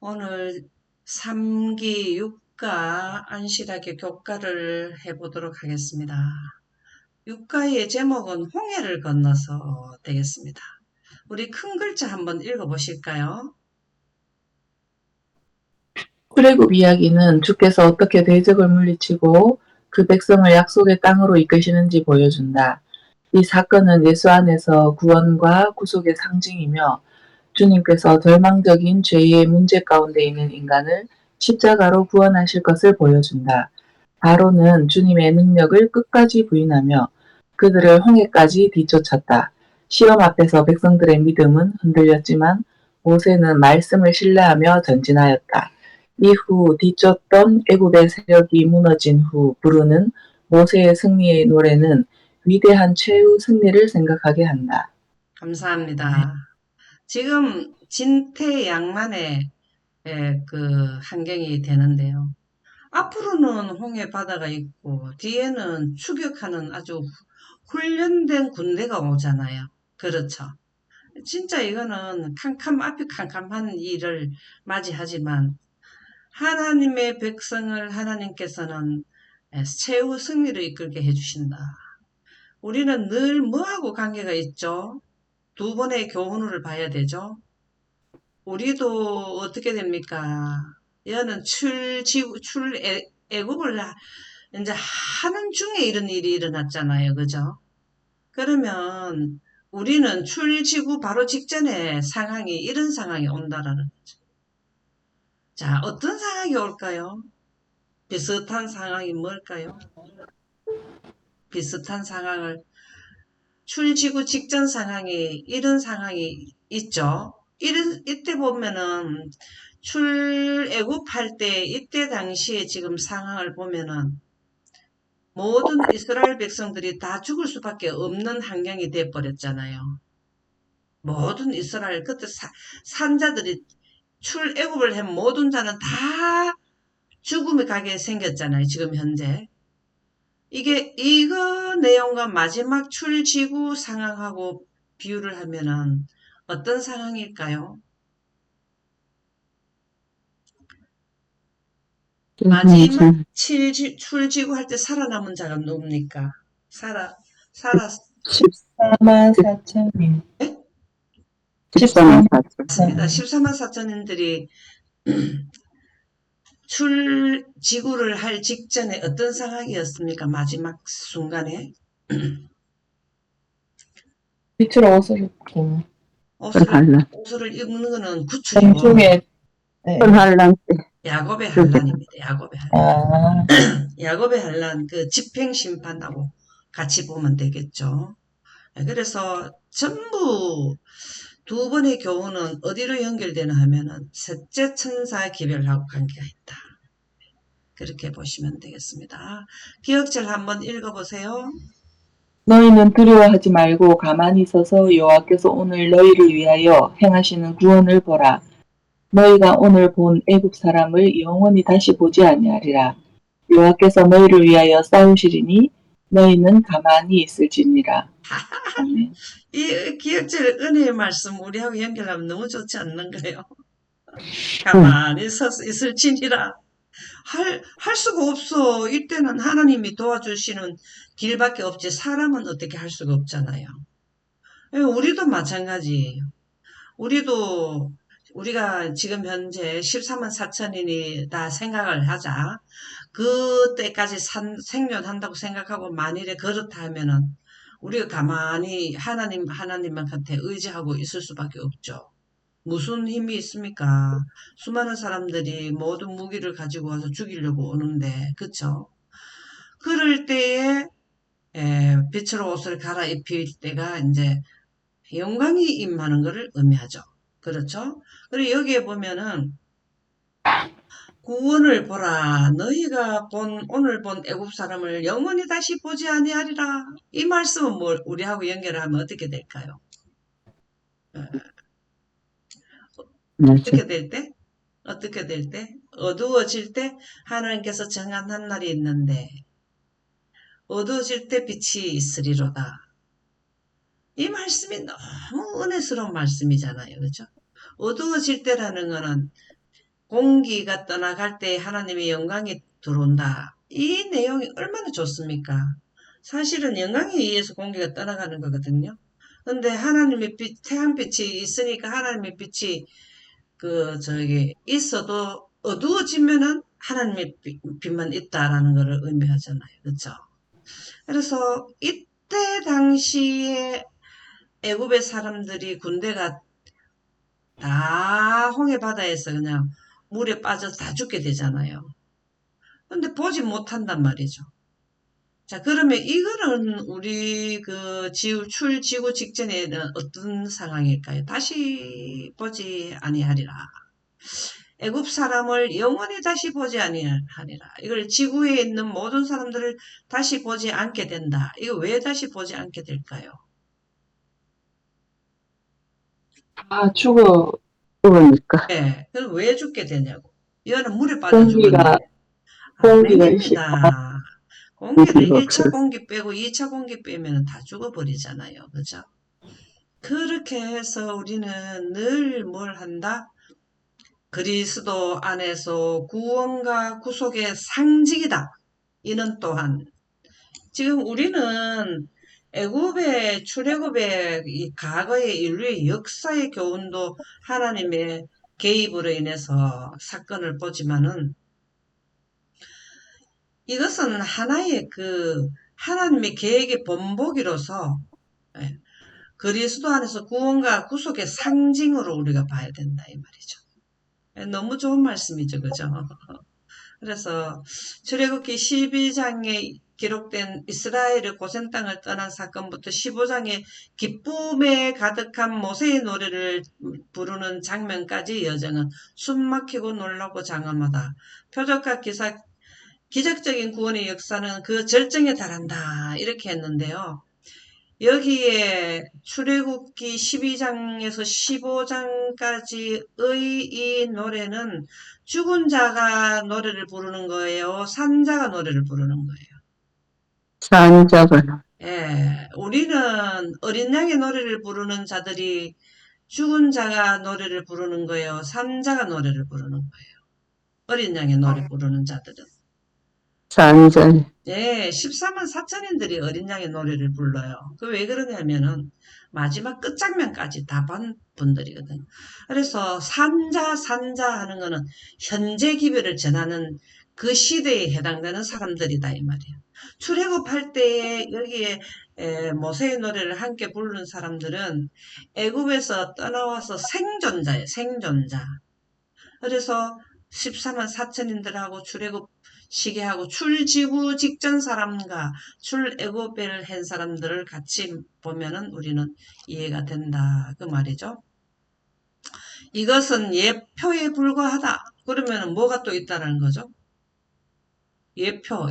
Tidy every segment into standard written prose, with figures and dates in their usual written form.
오늘 3기 육가 안실하게 교과를 해보도록 하겠습니다. 육가의 제목은 홍해를 건너서 되겠습니다. 우리 큰 글자 한번 읽어보실까요? 출애굽 이야기는 주께서 어떻게 대적을 물리치고 그 백성을 약속의 땅으로 이끄시는지 보여준다. 이 사건은 예수 안에서 구원과 구속의 상징이며 주님께서 절망적인 죄의 문제 가운데 있는 인간을 십자가로 구원하실 것을 보여준다. 바로는 주님의 능력을 끝까지 부인하며 그들을 홍해까지 뒤쫓았다. 시험 앞에서 백성들의 믿음은 흔들렸지만 모세는 말씀을 신뢰하며 전진하였다. 이후 뒤쫓던 애굽의 세력이 무너진 후 부르는 모세의 승리의 노래는 위대한 최후 승리를 생각하게 한다. 감사합니다. 지금 진퇴양만의 그 환경이 되는데요. 앞으로는 홍해 바다가 있고 뒤에는 추격하는 아주 훈련된 군대가 오잖아요. 그렇죠. 진짜 이거는 앞이 캄캄한 일을 맞이하지만 하나님의 백성을 하나님께서는 최후 승리를 이끌게 해주신다. 우리는 늘 뭐하고 관계가 있죠? 두 번의 교훈을 봐야 되죠. 우리도 어떻게 됩니까? 여는 애국을 이제 하는 중에 이런 일이 일어났잖아요. 그죠? 그러면 우리는 출지구 바로 직전에 이런 상황이 온다라는 거죠. 자, 어떤 상황이 올까요? 비슷한 상황이 뭘까요? 비슷한 상황을, 출지구 직전 상황이, 이런 상황이 있죠. 이때 보면은, 출애굽할 때, 이때 당시에 지금 상황을 보면은, 모든 이스라엘 백성들이 다 죽을 수밖에 없는 환경이 돼버렸잖아요. 모든 이스라엘, 그때 산자들이 출애굽을 한 모든 자는 다 죽음에 가게 생겼잖아요. 지금 현재. 이거 내용과 마지막 출지구 상황하고 비유를 하면은 어떤 상황일까요? 마지막 출지구 할 때 살아남은 자가 누굽니까? 살았, 14만 4천인. 14만 4천. 맞습니다. 14만 4천인들이 출지구를 할 직전에 어떤 상황이었습니까? 마지막 순간에. 빛으로 옷을 입고 옷을 입는 거는 구출이고, 공중에 네. 한란 때. 야곱의 환란입니다. 야곱의 환란. 아, 야곱의 환란, 그 집행심판하고 같이 보면 되겠죠. 그래서 전부 두 번의 교훈은 어디로 연결되나 하면은 셋째 천사 기별하고 관계가 있다. 그렇게 보시면 되겠습니다. 기억절 한번 읽어보세요. 너희는 두려워하지 말고 가만히 서서 여호와께서 오늘 너희를 위하여 행하시는 구원을 보라. 너희가 오늘 본 애국 사람을 영원히 다시 보지 아니하리라. 여호와께서 너희를 위하여 싸우시리니 너희는 가만히 있을지니라. 아멘. 이 기억절 은혜의 말씀 우리하고 연결하면 너무 좋지 않는가요? 가만히 서서 있을지니라. 할 수가 없어. 이때는 하나님이 도와주시는 길밖에 없지. 사람은 어떻게 할 수가 없잖아요. 우리도 마찬가지예요. 우리가 지금 현재 14만 4천인이 다 생각을 하자. 그때까지 생존한다고 생각하고 만일에 그렇다 하면은 우리가 가만히 하나님한테 의지하고 있을 수밖에 없죠. 무슨 힘이 있습니까? 수많은 사람들이 모든 무기를 가지고 와서 죽이려고 오는데, 그쵸? 그럴 때에 빛으로 옷을 갈아입힐 때가 이제 영광이 임하는 것을 의미하죠. 그렇죠? 그리고 여기에 보면은 구원을 보라. 너희가 오늘 본 애굽 사람을 영원히 다시 보지 아니하리라. 이 말씀은 우리하고 연결하면 어떻게 될까요? 어떻게 될 때? 어떻게 될 때? 어두워질 때 하나님께서 정한 한 날이 있는데 어두워질 때 빛이 있으리로다. 이 말씀이 너무 은혜스러운 말씀이잖아요. 그죠? 어두워질 때라는 거는 공기가 떠나갈 때 하나님의 영광이 들어온다. 이 내용이 얼마나 좋습니까? 사실은 영광에 의해서 공기가 떠나가는 거거든요. 근데 하나님의 빛, 태양빛이 있으니까 하나님의 빛이 있어도 어두워지면은 하나님의 빛만 있다라는 것을 의미하잖아요. 그렇죠? 그래서 이때 당시에 애굽의 사람들이 군대가 다 홍해 바다에서 그냥 물에 빠져서 다 죽게 되잖아요. 근데 보지 못한단 말이죠. 자, 그러면 이거는 우리 출지구 직전에는 어떤 상황일까요? 다시 보지 아니하리라. 애굽 사람을 영원히 다시 보지 아니하리라. 이걸 지구에 있는 모든 사람들을 다시 보지 않게 된다. 이거 왜 다시 보지 않게 될까요? 다 죽어, 그러니까. 예, 그럼 왜 죽게 되냐고. 얘는 물에 빠져 공기가, 죽었네. 공기가 아닙니다. 공기를 공기가 1차 없어. 공기 빼고 2차 공기 빼면 다 죽어버리잖아요. 그죠? 그렇게 해서 우리는 늘 뭘 한다? 그리스도 안에서 구원과 구속의 상징이다. 이는 또한 지금 우리는 애굽의 출애굽의 이 과거의 인류의 역사의 교훈도 하나님의 개입으로 인해서 사건을 보지만은 이것은 하나의 하나님의 계획의 본보기로서 예, 그리스도 안에서 구원과 구속의 상징으로 우리가 봐야 된다 이 말이죠. 예, 너무 좋은 말씀이죠, 그죠? 그래서 출애굽기 12장에 기록된 이스라엘의 고센 땅을 떠난 사건부터 15장에 기쁨에 가득한 모세의 노래를 부르는 장면까지 여정은 숨막히고 놀라고 장엄하다. 표적과 기적적인 구원의 역사는 그 절정에 달한다. 이렇게 했는데요. 여기에 출애굽기 12장에서 15장까지의 이 노래는 죽은 자가 노래를 부르는 거예요. 산 자가 노래를 부르는 거예요. 산자가, 예, 우리는 어린 양의 노래를 부르는 자들이 죽은 자가 노래를 부르는 거예요. 산 자가 노래를 부르는 거예요. 어린 양의 노래 부르는 자들은. 산자, 예, 14만 4천인들이 어린 양의 노래를 불러요. 그 왜 그러냐면은 마지막 끝장면까지 다 본 분들이거든. 그래서 산자 하는 거는 현재 기별을 전하는 그 시대에 해당되는 사람들이다 이 말이에요. 출애굽할 때에 여기에 모세의 노래를 함께 부르는 사람들은 애굽에서 떠나와서 생존자예요. 생존자. 그래서 14만 4천인들하고 출애굽 시계하고 출지구 직전 사람과 출애굽을 한 사람들을 같이 보면은 우리는 이해가 된다. 그 말이죠. 이것은 예표에 불과하다. 그러면은 뭐가 또 있다는 거죠? 예표,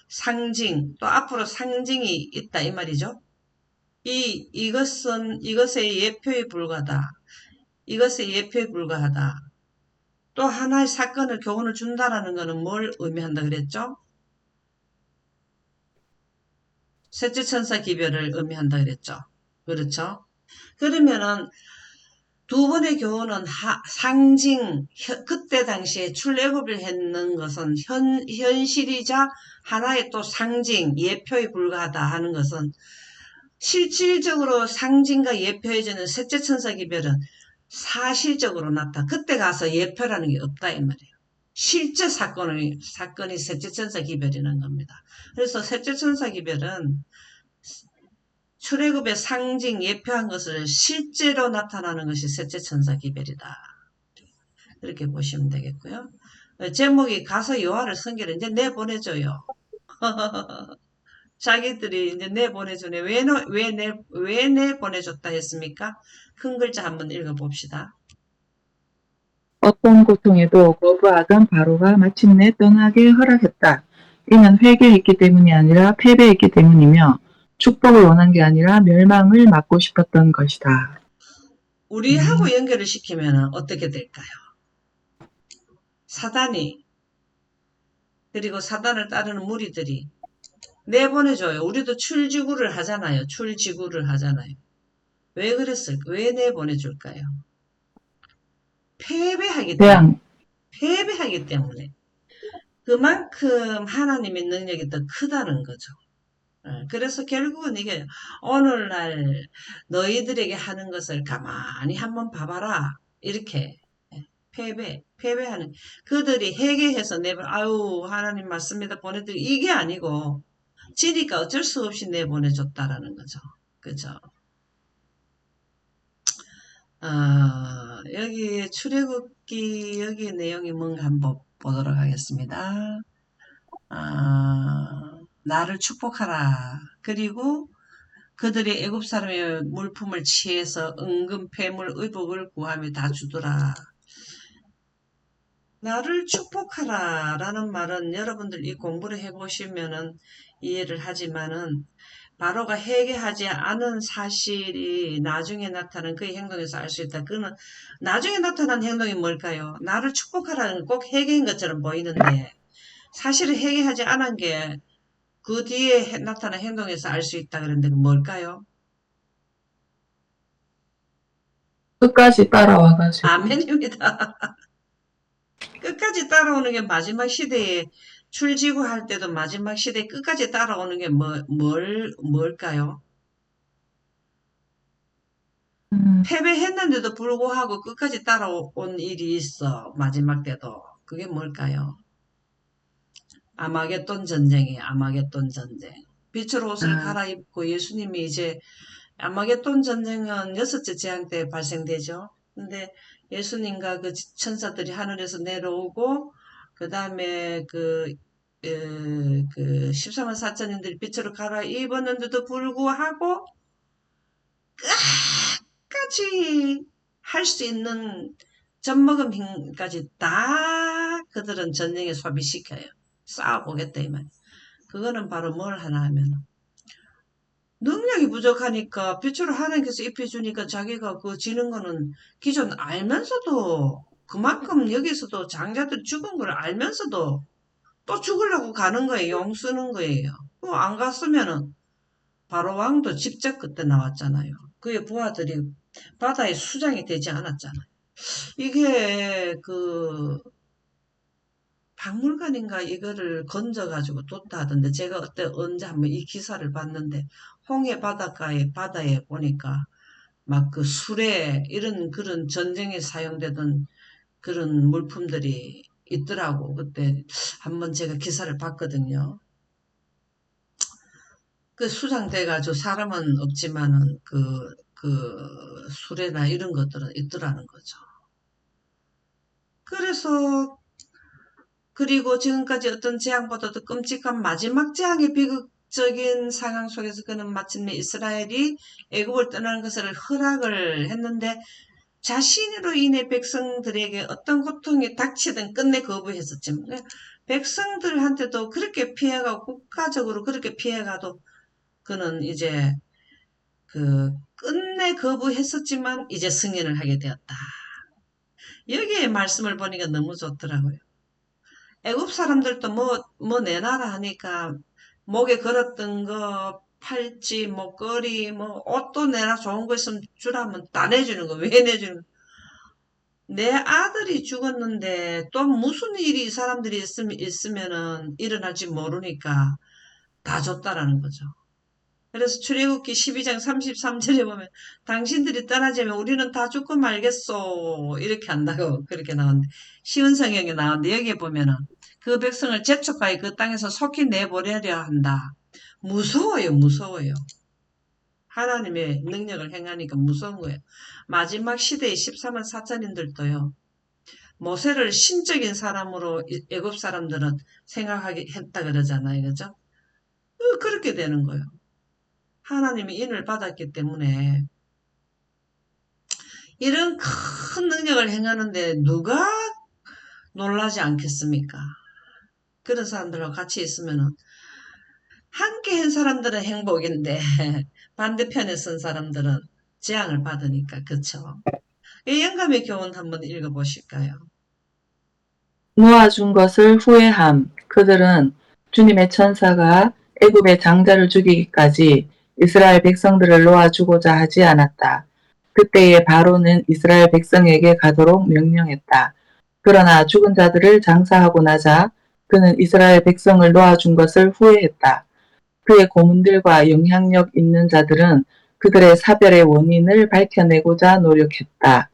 상징, 또 앞으로 상징이 있다. 이 말이죠. 이것의 예표에 불과하다. 이것의 예표에 불과하다. 또 하나의 사건을 교훈을 준다라는 것은 뭘 의미한다 그랬죠? 셋째 천사 기별을 의미한다 그랬죠? 그렇죠? 그러면은 두 번의 교훈은 상징, 그때 당시에 출애굽을 했는 것은 현실이자 하나의 또 상징, 예표에 불과하다 하는 것은 실질적으로 상징과 예표해주는 셋째 천사 기별은 사실적으로 그때 가서 예표라는 게 없다 이 말이에요. 실제 사건이 셋째 천사 기별이라는 겁니다. 그래서 셋째 천사 기별은 출애굽의 상징 예표한 것을 실제로 나타나는 것이 셋째 천사 기별이다. 그렇게 보시면 되겠고요. 제목이 가서 여호와를 섬기라. 이제 내보내줘요. 자기들이 이제 내보내주네. 왜 내보내줬다 했습니까? 큰 글자 한번 읽어봅시다. 어떤 고통에도 거부하던 바로가 마침내 떠나게 허락했다. 이는 회개했기 때문이 아니라 패배했기 때문이며 축복을 원한 게 아니라 멸망을 막고 싶었던 것이다. 우리하고 연결을 시키면 어떻게 될까요? 사단이 그리고 사단을 따르는 무리들이 내보내줘요. 우리도 출지구를 하잖아요. 출지구를 하잖아요. 왜 그랬을까? 왜 내보내줄까요? 패배하기 때문에. 패배하기 때문에 그만큼 하나님의 능력이 더 크다는 거죠. 그래서 결국은 이게 오늘날 너희들에게 하는 것을 가만히 한번 봐봐라. 이렇게 패배하는 그들이 회개해서 아유 하나님 맞습니다 보내드리 이게 아니고 지니까 어쩔 수 없이 내보내줬다라는 거죠. 그죠? 여기 출애굽기 여기 내용이 뭔가 한번 보도록 하겠습니다. 나를 축복하라. 그리고 그들이 애굽 사람의 물품을 취해서 은금 패물 의복을 구하며 다 주더라. 나를 축복하라 라는 말은 여러분들 이 공부를 해보시면은 이해를 하지만은 바로가 회개하지 않은 사실이 나중에 나타난 그의 행동에서 알 수 있다. 그는 나중에 나타난 행동이 뭘까요? 나를 축복하라는 꼭 회개인 것처럼 보이는데 사실은 회개하지 않은 게 그 뒤에 나타난 행동에서 알 수 있다 그랬는데 뭘까요? 끝까지 따라와가지고. 아멘입니다. 끝까지 따라오는 게 마지막 시대에 출지구할 때도 마지막 시대에 끝까지 따라오는 게 뭘까요? 패배했는데도 불구하고 끝까지 따라온 일이 있어. 마지막 때도. 그게 뭘까요? 아마겟돈 전쟁이에요. 아마겟돈 전쟁. 빛으로 옷을 갈아입고 예수님이 이제 아마겟돈 전쟁은 6째 재앙 때 발생되죠. 근데 예수님과 그 천사들이 하늘에서 내려오고 그 다음에 그 14만 4천인들이 빛으로 갈아입었는데도 불구하고 끝까지 할 수 있는 젖먹음 힘까지 다 그들은 전쟁에 소비시켜요. 싸워보겠다 이 말. 그거는 바로 뭘 하나 하면 능력이 부족하니까 빛으로 하나님께서 입혀주니까 자기가 그 지는 거는 기존 알면서도 그만큼 여기서도 장자들 죽은 걸 알면서도 또 죽으려고 가는 거예요. 용 쓰는 거예요. 안 갔으면은 바로 왕도 직접 그때 나왔잖아요. 그의 부하들이 바다의 수장이 되지 않았잖아요. 이게 그 박물관인가 이거를 건져가지고 뒀다 하던데 제가 그때 언제 한번 이 기사를 봤는데 홍해 바다에 보니까 막 그 수레 이런 그런 전쟁에 사용되던 그런 물품들이 있더라고. 그때 한번 제가 기사를 봤거든요. 그 수장돼가지고 사람은 없지만은 그 수레나 이런 것들은 있더라는 거죠. 그래서 그리고 지금까지 어떤 재앙보다도 끔찍한 마지막 재앙의 비극적인 상황 속에서 그는 마침내 이스라엘이 애굽을 떠나는 것을 허락을 했는데 자신으로 인해 백성들에게 어떤 고통이 닥치든 끝내 거부했었지만 백성들한테도 그렇게 피해가고 국가적으로 그렇게 피해가도 그는 이제 그 끝내 거부했었지만 이제 승인을 하게 되었다. 여기에 말씀을 보니까 너무 좋더라고요. 애굽 사람들도 뭐 내놔라 하니까 목에 걸었던 거 팔찌, 목걸이, 뭐 옷도 내놔 좋은 거 있으면 주라면 다 내주는 거. 왜 내주는 거? 내 아들이 죽었는데 또 무슨 일이 이 사람들이 있으면은 일어날지 모르니까 다 줬다라는 거죠. 그래서 출애굽기 12장 33절에 보면 당신들이 떠나자면 우리는 다 죽고 말겠소 이렇게 한다고 그렇게 나오는데 쉬운 성경에 나오는데 여기에 보면은 그 백성을 재촉하여 그 땅에서 속히 내보내려 한다. 무서워요. 무서워요. 하나님의 능력을 행하니까 무서운 거예요. 마지막 시대의 14만 4천인들도요. 모세를 신적인 사람으로 애굽 사람들은 생각하게 했다 그러잖아요. 그죠? 그렇게 되는 거예요. 하나님이 인을 받았기 때문에 이런 큰 능력을 행하는데 누가 놀라지 않겠습니까? 그런 사람들과 같이 있으면 함께 한 사람들은 행복인데 반대편에 선 사람들은 재앙을 받으니까 그쵸? 이 영감의 교훈 한번 읽어보실까요? 놓아준 것을 후회함. 그들은 주님의 천사가 애굽의 장자를 죽이기까지 이스라엘 백성들을 놓아주고자 하지 않았다. 그때에 바로는 이스라엘 백성에게 가도록 명령했다. 그러나 죽은 자들을 장사하고 나자 그는 이스라엘 백성을 놓아준 것을 후회했다. 그의 고문들과 영향력 있는 자들은 그들의 사별의 원인을 밝혀내고자 노력했다.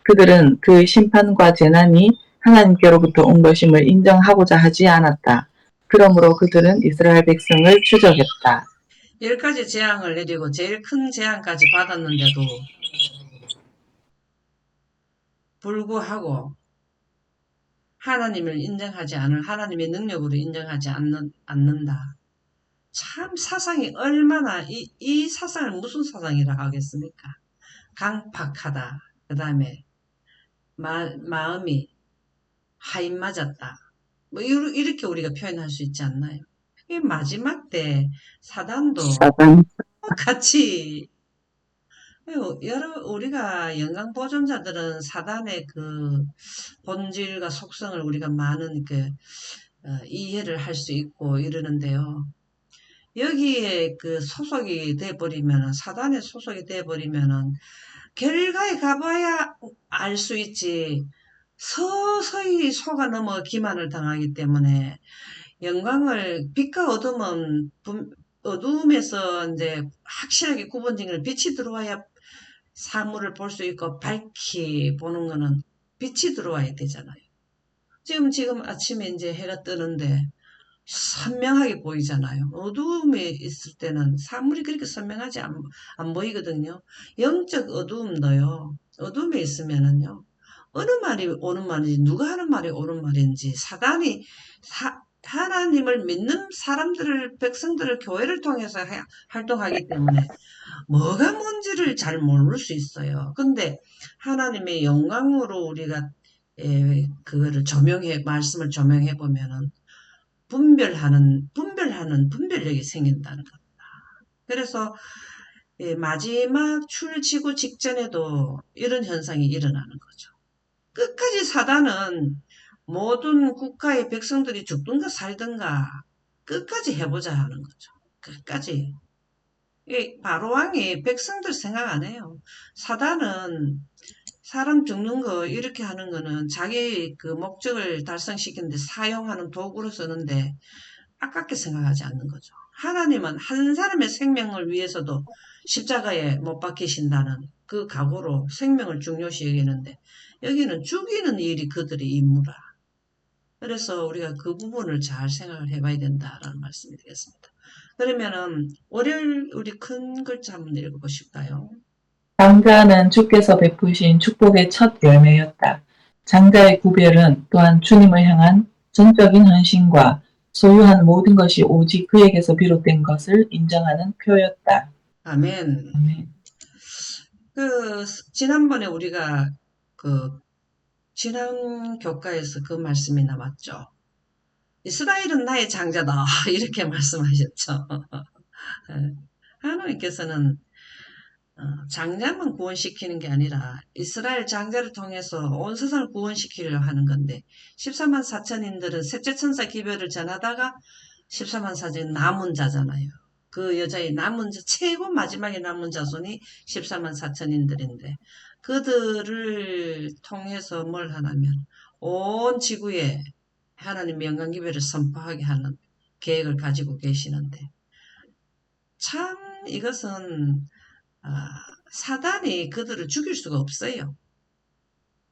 그들은 그 심판과 재난이 하나님께로부터 온 것임을 인정하고자 하지 않았다. 그러므로 그들은 이스라엘 백성을 추적했다. 10가지 재앙을 내리고 제일 큰 재앙까지 받았는데도 불구하고 하나님을 인정하지 않을 하나님의 능력으로 인정하지 않는다. 참 사상이 얼마나 이 사상을 무슨 사상이라 하겠습니까? 강팍하다. 그 다음에 마음이 하인 맞았다. 뭐 이렇게 우리가 표현할 수 있지 않나요? 이 마지막 때 사단도 사단, 같이 우리가 영광 보존자들은 사단의 그 본질과 속성을 우리가 많은 이해를 할 수 있고 이러는데요. 여기에 그 소속이 돼버리면은, 사단에 소속이 돼버리면은, 결과에 가봐야 알 수 있지, 서서히 속아 넘어 기만을 당하기 때문에, 영광을, 빛과 어둠은, 어둠에서 이제 확실하게 구분짓는 빛이 들어와야 사물을 볼 수 있고, 밝히 보는 거는 빛이 들어와야 되잖아요. 지금 아침에 이제 해가 뜨는데, 선명하게 보이잖아요. 어두움에 있을 때는 사물이 그렇게 선명하지 안 보이거든요. 영적 어두움도요. 어두움에 있으면은요. 어느 말이 옳은 말인지 누가 하는 말이 옳은 말인지 사단이 하나님을 믿는 사람들을 백성들을 교회를 통해서 활동하기 때문에 뭐가 뭔지를 잘 모를 수 있어요. 근데 하나님의 영광으로 우리가 그거를 말씀을 조명해 보면은 분별력이 생긴다는 것. 그래서 마지막 출지구 직전에도 이런 현상이 일어나는 거죠. 끝까지 사단은 모든 국가의 백성들이 죽든가 살든가 끝까지 해보자 하는 거죠. 끝까지. 바로왕이 백성들 생각 안 해요. 사단은 사람 죽는 거 이렇게 하는 거는 자기 그 목적을 달성시키는데 사용하는 도구로 쓰는데 아깝게 생각하지 않는 거죠. 하나님은 한 사람의 생명을 위해서도 십자가에 못 박히신다는 그 각오로 생명을 중요시 여기는데 여기는 죽이는 일이 그들의 임무라. 그래서 우리가 그 부분을 잘 생각을 해봐야 된다라는 말씀이 되겠습니다. 그러면은 월요일 우리 큰 글자 한번 읽어보실까요? 장자는 주께서 베푸신 축복의 첫 열매였다. 장자의 구별은 또한 주님을 향한 전적인 헌신과 소유한 모든 것이 오직 그에게서 비롯된 것을 인정하는 표였다. 아멘. 아멘. 지난번에 우리가 지난 교과에서 그 말씀이 나왔죠. 이스라엘은 나의 장자다. 이렇게 말씀하셨죠. 하나님께서는 장자만 구원시키는 게 아니라 이스라엘 장자를 통해서 온 세상을 구원시키려 하는 건데 14만 4천인들은 셋째 천사 기별을 전하다가 14만 4천 남은 자잖아요. 그 여자의 남은 자, 최고 마지막에 남은 자손이 14만 4천인들인데 그들을 통해서 뭘 하냐면 온 지구에 하나님 영광 기별을 선포하게 하는 계획을 가지고 계시는데 참 이것은 사단이 그들을 죽일 수가 없어요.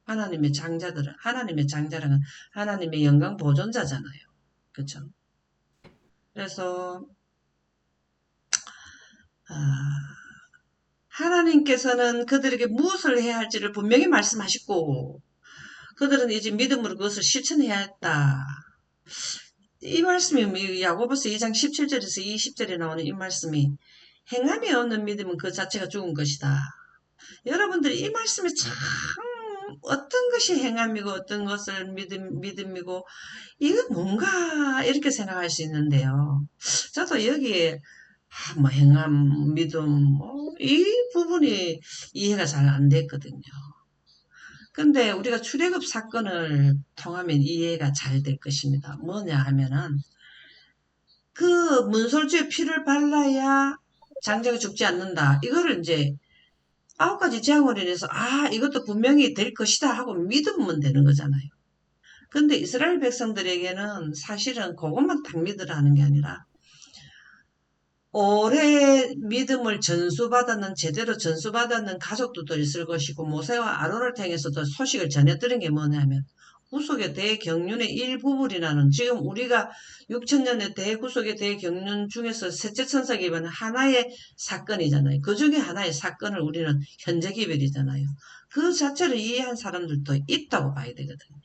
하나님의 장자랑은 하나님의 영광 보존자잖아요. 그렇죠? 그래서 하나님께서는 그들에게 무엇을 해야 할지를 분명히 말씀하시고 그들은 이제 믿음으로 그것을 실천해야 했다. 이 말씀이 야고보서 2장 17절에서 20절에 나오는 이 말씀이 행함이 없는 믿음은 그 자체가 죽은 것이다. 여러분들이 이 말씀에 참 어떤 것이 행함이고 어떤 것을 믿음이고 이거 뭔가 이렇게 생각할 수 있는데요. 저도 여기에 뭐 행함, 믿음 이 부분이 이해가 잘 안 됐거든요. 근데 우리가 출애굽 사건을 통하면 이해가 잘 될 것입니다. 뭐냐 하면은 그 문설주에 피를 발라야 장자가 죽지 않는다. 이거를 이제 9가지 재앙으로 인해서 이것도 분명히 될 것이다 하고 믿으면 되는 거잖아요. 근데 이스라엘 백성들에게는 사실은 그것만 딱 믿으라는 게 아니라 오래 믿음을 제대로 전수받았는 가족들도 있을 것이고, 모세와 아론을 통해서도 소식을 전해드린 게 뭐냐면, 구속의 대경륜의 일부분이라는, 지금 우리가 6천년의 대구속의 대경륜 중에서 셋째 천사 기별은 하나의 사건이잖아요. 그 중에 하나의 사건을 우리는 현재 기별이잖아요. 그 자체를 이해한 사람들도 있다고 봐야 되거든요.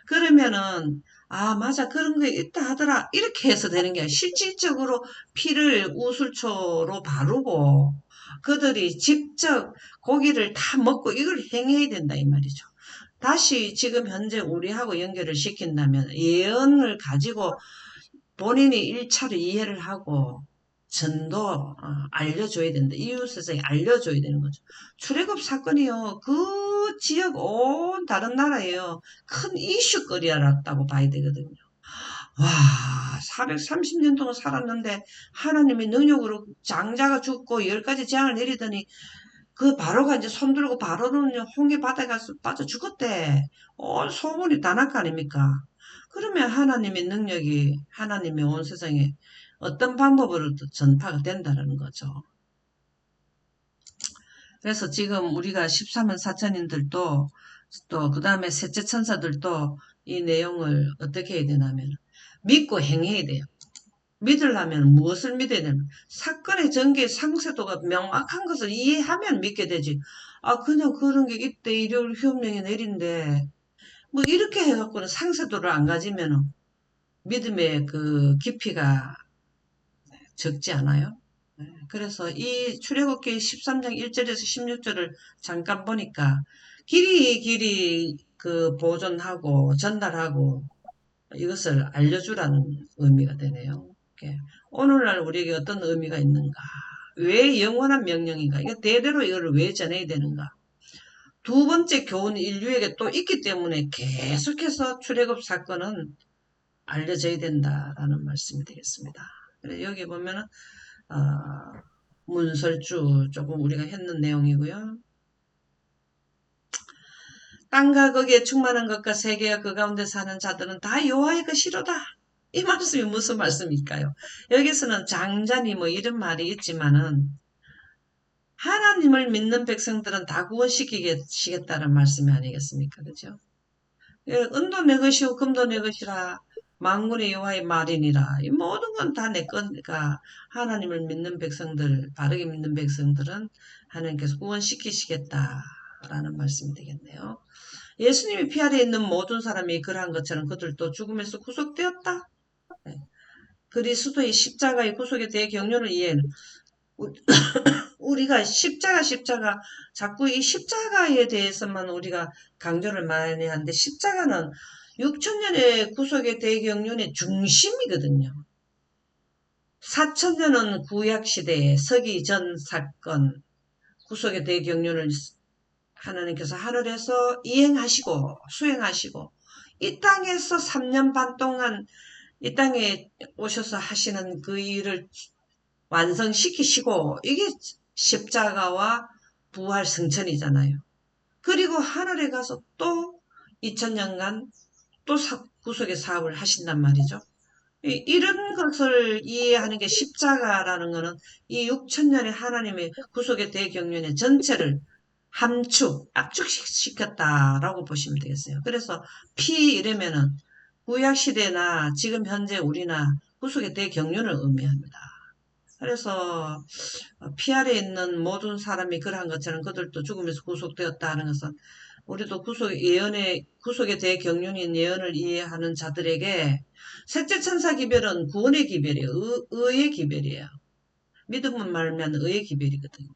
그러면은 아 맞아 그런 게 있다 하더라 이렇게 해서 되는 게 아니라 실질적으로 피를 우슬초로 바르고 그들이 직접 고기를 다 먹고 이걸 행해야 된다 이 말이죠. 다시 지금 현재 우리하고 연결을 시킨다면 예언을 가지고 본인이 1차로 이해를 하고 전도 알려줘야 된다. 이웃에게 알려줘야 되는 거죠. 출애굽 사건이요. 그 지역 온 다른 나라에요. 큰 이슈거리였다고 봐야 되거든요. 와, 430년 동안 살았는데 하나님의 능력으로 장자가 죽고 10가지 재앙을 내리더니 그 바로가 이제 손들고 바로는 홍해 바다에 가서 빠져 죽었대. 온 소문이 다 날 거 아닙니까? 그러면 하나님의 능력이 하나님의 온 세상에 어떤 방법으로도 전파가 된다는 거죠. 그래서 지금 우리가 13만 4천인들도 또 그 다음에 셋째 천사들도 이 내용을 어떻게 해야 되냐면 믿고 행해야 돼요. 믿으려면 무엇을 믿어야 되나? 사건의 전개 상세도가 명확한 것을 이해하면 믿게 되지. 아 그냥 그런 게 이때 일요일 휴업령이 내린데 뭐 이렇게 해갖고는 상세도를 안 가지면 믿음의 그 깊이가 적지 않아요? 그래서 이 출애굽기 13장 1절에서 16절을 잠깐 보니까 길이 그 보존하고 전달하고 이것을 알려주라는 의미가 되네요. 오늘날 우리에게 어떤 의미가 있는가? 왜 영원한 명령인가? 이거 대대로 이걸 왜 전해야 되는가? 두 번째 교훈 인류에게 또 있기 때문에 계속해서 출애굽 사건은 알려져야 된다라는 말씀이 되겠습니다. 그래서 여기 보면은 문설주 조금 우리가 했는 내용이고요. 땅과 거기에 충만한 것과 세계와 그 가운데 사는 자들은 다 여호와의 것이로다. 이 말씀이 무슨 말씀일까요? 여기서는 장자니 뭐 이런 말이 있지만은 하나님을 믿는 백성들은 다 구원시키겠다는 말씀이 아니겠습니까? 그죠? 은도 내 것이요 금도 내 것이라 만군의 여호와의 말이니라. 이 모든 건 다 내 거니까 하나님을 믿는 백성들, 바르게 믿는 백성들은 하나님께서 구원시키시겠다라는 말씀이 되겠네요. 예수님이 피 아래 있는 모든 사람이 그러한 것처럼 그들도 죽음에서 구속되었다. 그리스도의 십자가의 구속에 대해 경륜을 이해는 우리가 십자가 자꾸 이 십자가에 대해서만 우리가 강조를 많이 하는데 십자가는 6천년의 구속의 대경륜의 중심이거든요. 4천년은 구약시대의 서기 전 사건 구속의 대경륜을 하나님께서 하늘에서 이행하시고 수행하시고 이 땅에서 3년 반 동안 이 땅에 오셔서 하시는 그 일을 완성시키시고 이게 십자가와 부활 승천이잖아요. 그리고 하늘에 가서 또 2000년간 또 구속의 사업을 하신단 말이죠. 이런 것을 이해하는 게 십자가라는 것은 이 6천년의 하나님의 구속의 대경륜의 전체를 압축시켰다라고 보시면 되겠어요. 그래서 피 이러면은 구약시대나 지금 현재 우리나 구속의 대경륜을 의미합니다. 그래서 피 아래 있는 모든 사람이 그러한 것처럼 그들도 죽음에서 구속되었다 하는 것은 우리도 구속에 대해 경륜인 예언을 이해하는 자들에게 셋째 천사 기별은 구원의 기별이에요. 의의 기별이에요. 믿음은 말면 의의 기별이거든요.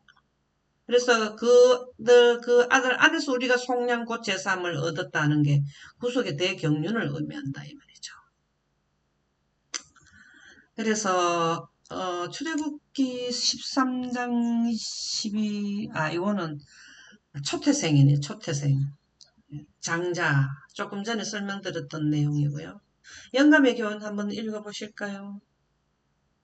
그래서 그 아들 안에서 우리가 속량 곧 제삼을 얻었다는 게 구속에 대해 경륜을 의미한다 이 말이죠. 그래서 출애굽기 13장 이거는 초태생이네, 초태생. 장자, 조금 전에 설명드렸던 내용이고요. 영감의 교훈 한번 읽어보실까요?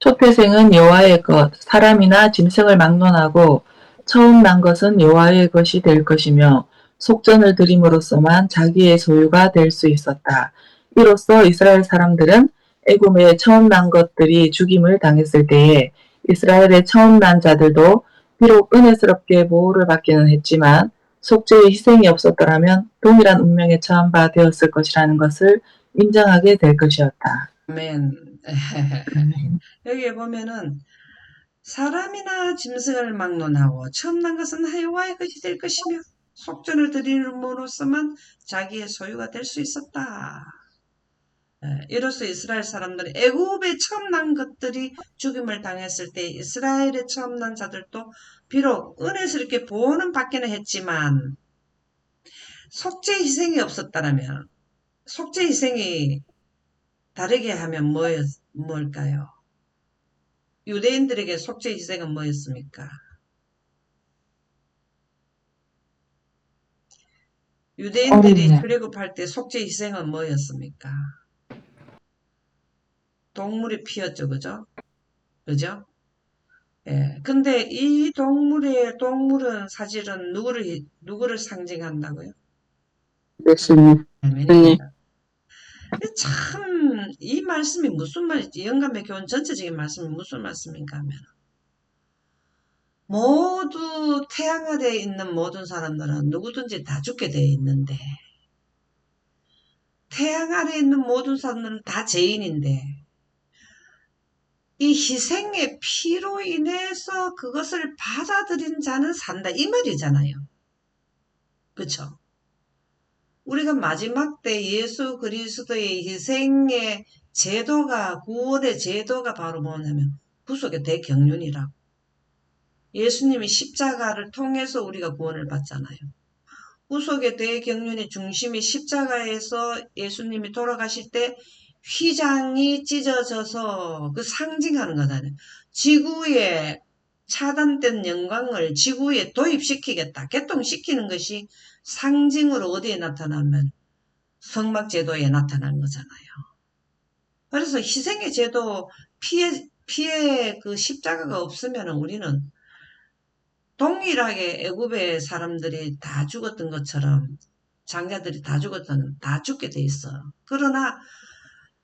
초태생은 여호와의 것, 사람이나 짐승을 막론하고 처음 난 것은 여호와의 것이 될 것이며 속전을 드림으로써만 자기의 소유가 될 수 있었다. 이로써 이스라엘 사람들은 애굽에 처음 난 것들이 죽임을 당했을 때에 이스라엘의 처음 난 자들도 비록 은혜스럽게 보호를 받기는 했지만 속죄의 희생이 없었더라면 동일한 운명에 처한 바 되었을 것이라는 것을 인정하게 될 것이었다. 아멘. 아멘. 여기에 보면은 사람이나 짐승을 막론하고 처음 난 것은 여호와의 것이 될 것이며 속전을 드림으로써만 자기의 소유가 될 수 있었다. 이로써 이스라엘 사람들이 애굽에 처음 난 것들이 죽임을 당했을 때 이스라엘에 처음 난 자들도 비록 은혜스럽게 보호는 받기는 했지만 속죄 희생이 없었다면 속죄 희생이 다르게 하면 뭘까요? 유대인들에게 속죄 희생은 뭐였습니까? 유대인들이 어린양. 출애굽할 때 속죄 희생은 뭐였습니까? 동물의 피였죠, 그죠? 그죠? 예. 근데 이 동물은 사실은 누구를 상징한다고요? 예수님. 네. 아멘입니다. 참, 이 말씀이 무슨 말인지, 영감의 교훈 전체적인 말씀이 무슨 말씀인가 하면, 모두 태양 아래에 있는 모든 사람들은 누구든지 다 죽게 되어 있는데, 태양 아래에 있는 모든 사람들은 다 죄인인데, 이 희생의 피로 인해서 그것을 받아들인 자는 산다. 이 말이잖아요. 그쵸? 우리가 마지막 때 예수 그리스도의 희생의 제도가, 구원의 제도가 바로 뭐냐면 구속의 대경륜이라고. 예수님이 십자가를 통해서 우리가 구원을 받잖아요. 구속의 대경륜의 중심이 십자가에서 예수님이 돌아가실 때 휘장이 찢어져서 그 상징하는 거잖아요. 지구에 차단된 영광을 지구에 도입시키겠다. 개통시키는 것이 상징으로 어디에 나타나면 성막제도에 나타나는 거잖아요. 그래서 희생의 제도, 피해 그 십자가가 없으면 우리는 동일하게 애굽의 사람들이 다 죽었던 것처럼 장자들이 다 죽게 돼 있어. 그러나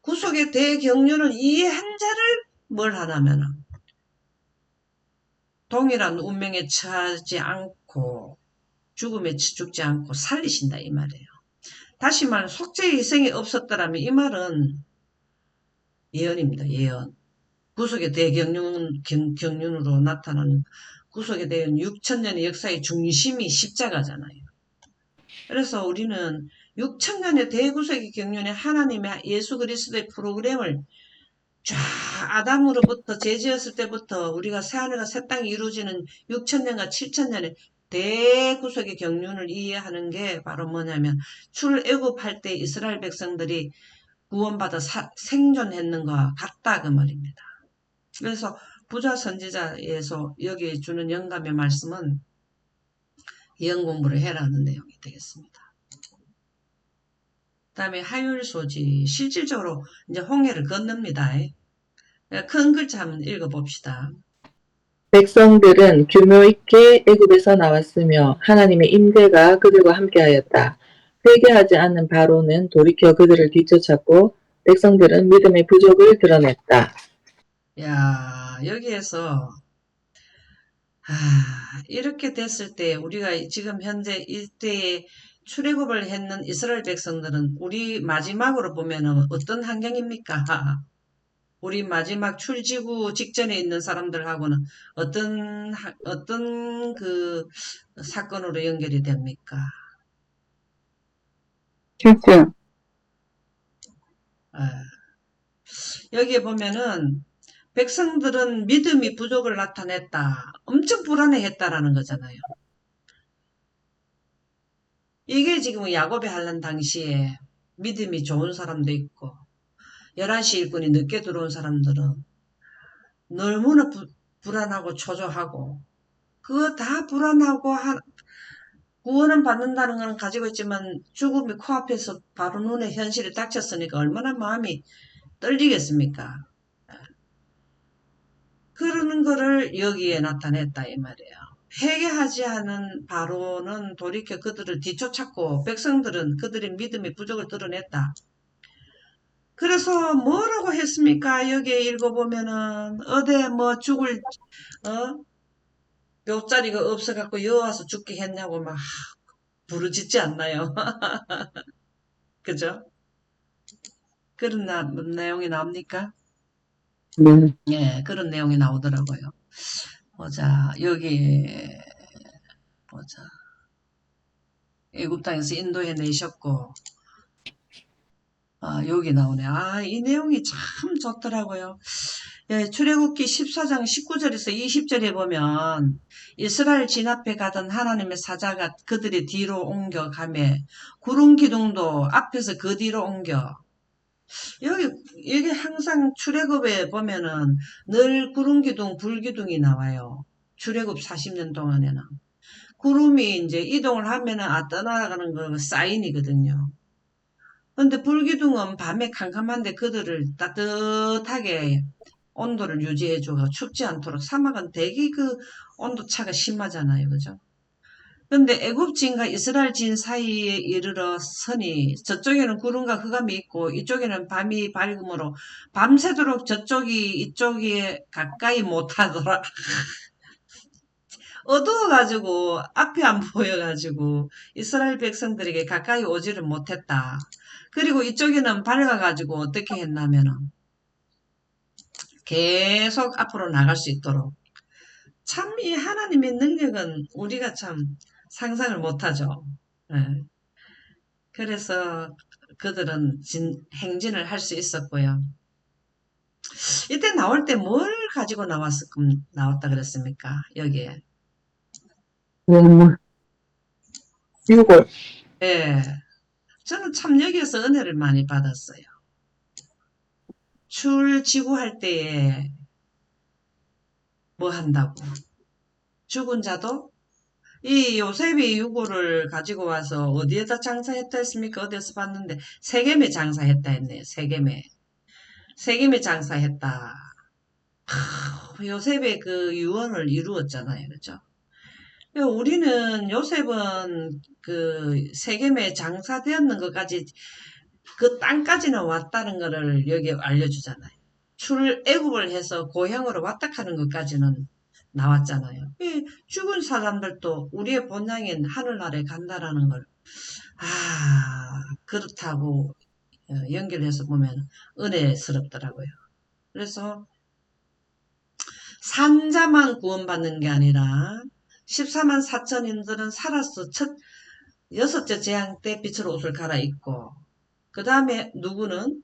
구속의 대경륜을 이해한 자를 뭘 하냐면 동일한 운명에 처하지 않고 죽음에 죽지 않고 살리신다 이 말이에요. 다시 말하면 속죄의 희생이 없었더라면 이 말은 예언입니다. 예언. 구속의 대경륜으로 나타나는 구속에 대한 6천년의 역사의 중심이 십자가잖아요. 그래서 우리는 6천년의 대구속의 경륜에 하나님의 예수 그리스도의 프로그램을 쫙 아담으로부터 죄지었을 때부터 우리가 새하늘과 새 땅이 이루어지는 6천년과 7천년의 대구속의 경륜을 이해하는 게 바로 뭐냐면 출애굽할 때 이스라엘 백성들이 구원받아 생존했는 것과 같다 그 말입니다. 그래서 부자 선지자에서 여기 주는 영감의 말씀은 예언 공부를 해라는 내용이 되겠습니다. 그 다음에 하율소지 실질적으로 이제 홍해를 건넙니다. 큰 글자 한번 읽어봅시다. 백성들은 규모 있게 애굽에서 나왔으며 하나님의 임대가 그들과 함께하였다. 회개하지 않는 바로는 돌이켜 그들을 뒤쫓았고 백성들은 믿음의 부족을 드러냈다. 야, 여기에서 이렇게 됐을 때 우리가 지금 현재 이때에 출애굽을 했는 이스라엘 백성들은 우리 마지막으로 보면은 어떤 환경입니까? 우리 마지막 출지구 직전에 있는 사람들하고는 어떤 그 사건으로 연결이 됩니까? 실제. 아, 여기에 보면은 백성들은 믿음이 부족을 나타냈다. 엄청 불안해했다라는 거잖아요. 이게 지금 야곱이 하는 당시에 믿음이 좋은 사람도 있고 11시 일꾼이 늦게 들어온 사람들은 너무나 불안하고 초조하고 그거 다 불안하고 구원은 받는다는 건 가지고 있지만 죽음이 코앞에서 바로 눈에 현실이 닥쳤으니까 얼마나 마음이 떨리겠습니까? 그러는 거를 여기에 나타냈다 이 말이에요. 회개하지 않은 바로는 돌이켜 그들을 뒤쫓았고 백성들은 그들의 믿음의 부족을 드러냈다. 그래서 뭐라고 했습니까? 여기에 읽어보면은 어디 뭐 죽을 어? 돛자리가 없어갖고 여와서 죽게 했냐고 막 부르짖지 않나요? 그죠? 그런 내용이 나옵니까? 네. 예, 그런 내용이 나오더라고요. 보자, 여기 보자. 애굽 땅에서 인도해 내셨고, 여기 나오네. 이 내용이 참 좋더라고요. 예, 출애굽기 14장 19절에서 20절에 보면 이스라엘 진 앞에 가던 하나님의 사자가 그들이 뒤로 옮겨가매 구름 기둥도 앞에서 그 뒤로 옮겨. 여기 항상 출애굽에 보면은 늘 구름 기둥, 불 기둥이 나와요. 출애굽 40년 동안에는. 구름이 이제 이동을 하면은 떠나가는 거 사인이거든요. 근데 불기둥은 밤에 캄캄한데 그들을 따뜻하게 온도를 유지해줘서 춥지 않도록 사막은 되게 그 온도 차가 심하잖아요. 그죠? 근데 애굽진과 이스라엘 진 사이에 이르러 서니 저쪽에는 구름과 흑암이 있고 이쪽에는 밤이 밝음으로 밤새도록 저쪽이 이쪽에 가까이 못하더라. 어두워가지고 앞이 안 보여가지고 이스라엘 백성들에게 가까이 오지를 못했다. 그리고 이쪽에는 밝아가지고 어떻게 했냐면은 계속 앞으로 나갈 수 있도록 참 이 하나님의 능력은 우리가 참 상상을 못하죠. 예. 그래서 그들은 행진을 할 수 있었고요. 이때 나올 때 뭘 가지고 나왔다 그랬습니까? 여기에. 뭐, 6월. 예. 저는 참 여기에서 은혜를 많이 받았어요. 출지구할 때에 뭐 한다고. 죽은 자도 이 요셉이 유고를 가지고 와서 어디에다 장사했다 했습니까? 어디에서 봤는데 세겜에 장사했다 했네요. 세겜에 장사했다. 요셉의 그 유언을 이루었잖아요. 그죠? 우리는 요셉은 그 세겜에 장사되었는 것까지 그 땅까지는 왔다는 것을 여기 알려주잖아요. 출애굽을 해서 고향으로 왔다 하는 것까지는 나왔잖아요. 이 죽은 사람들도 우리의 본향인 하늘나라에 간다라는 걸, 그렇다고 연결해서 보면 은혜스럽더라고요. 그래서 산자만 구원받는 게 아니라 14만 4천인들은 살아서 여섯째 재앙 때 빛으로 옷을 갈아입고 그 다음에 누구는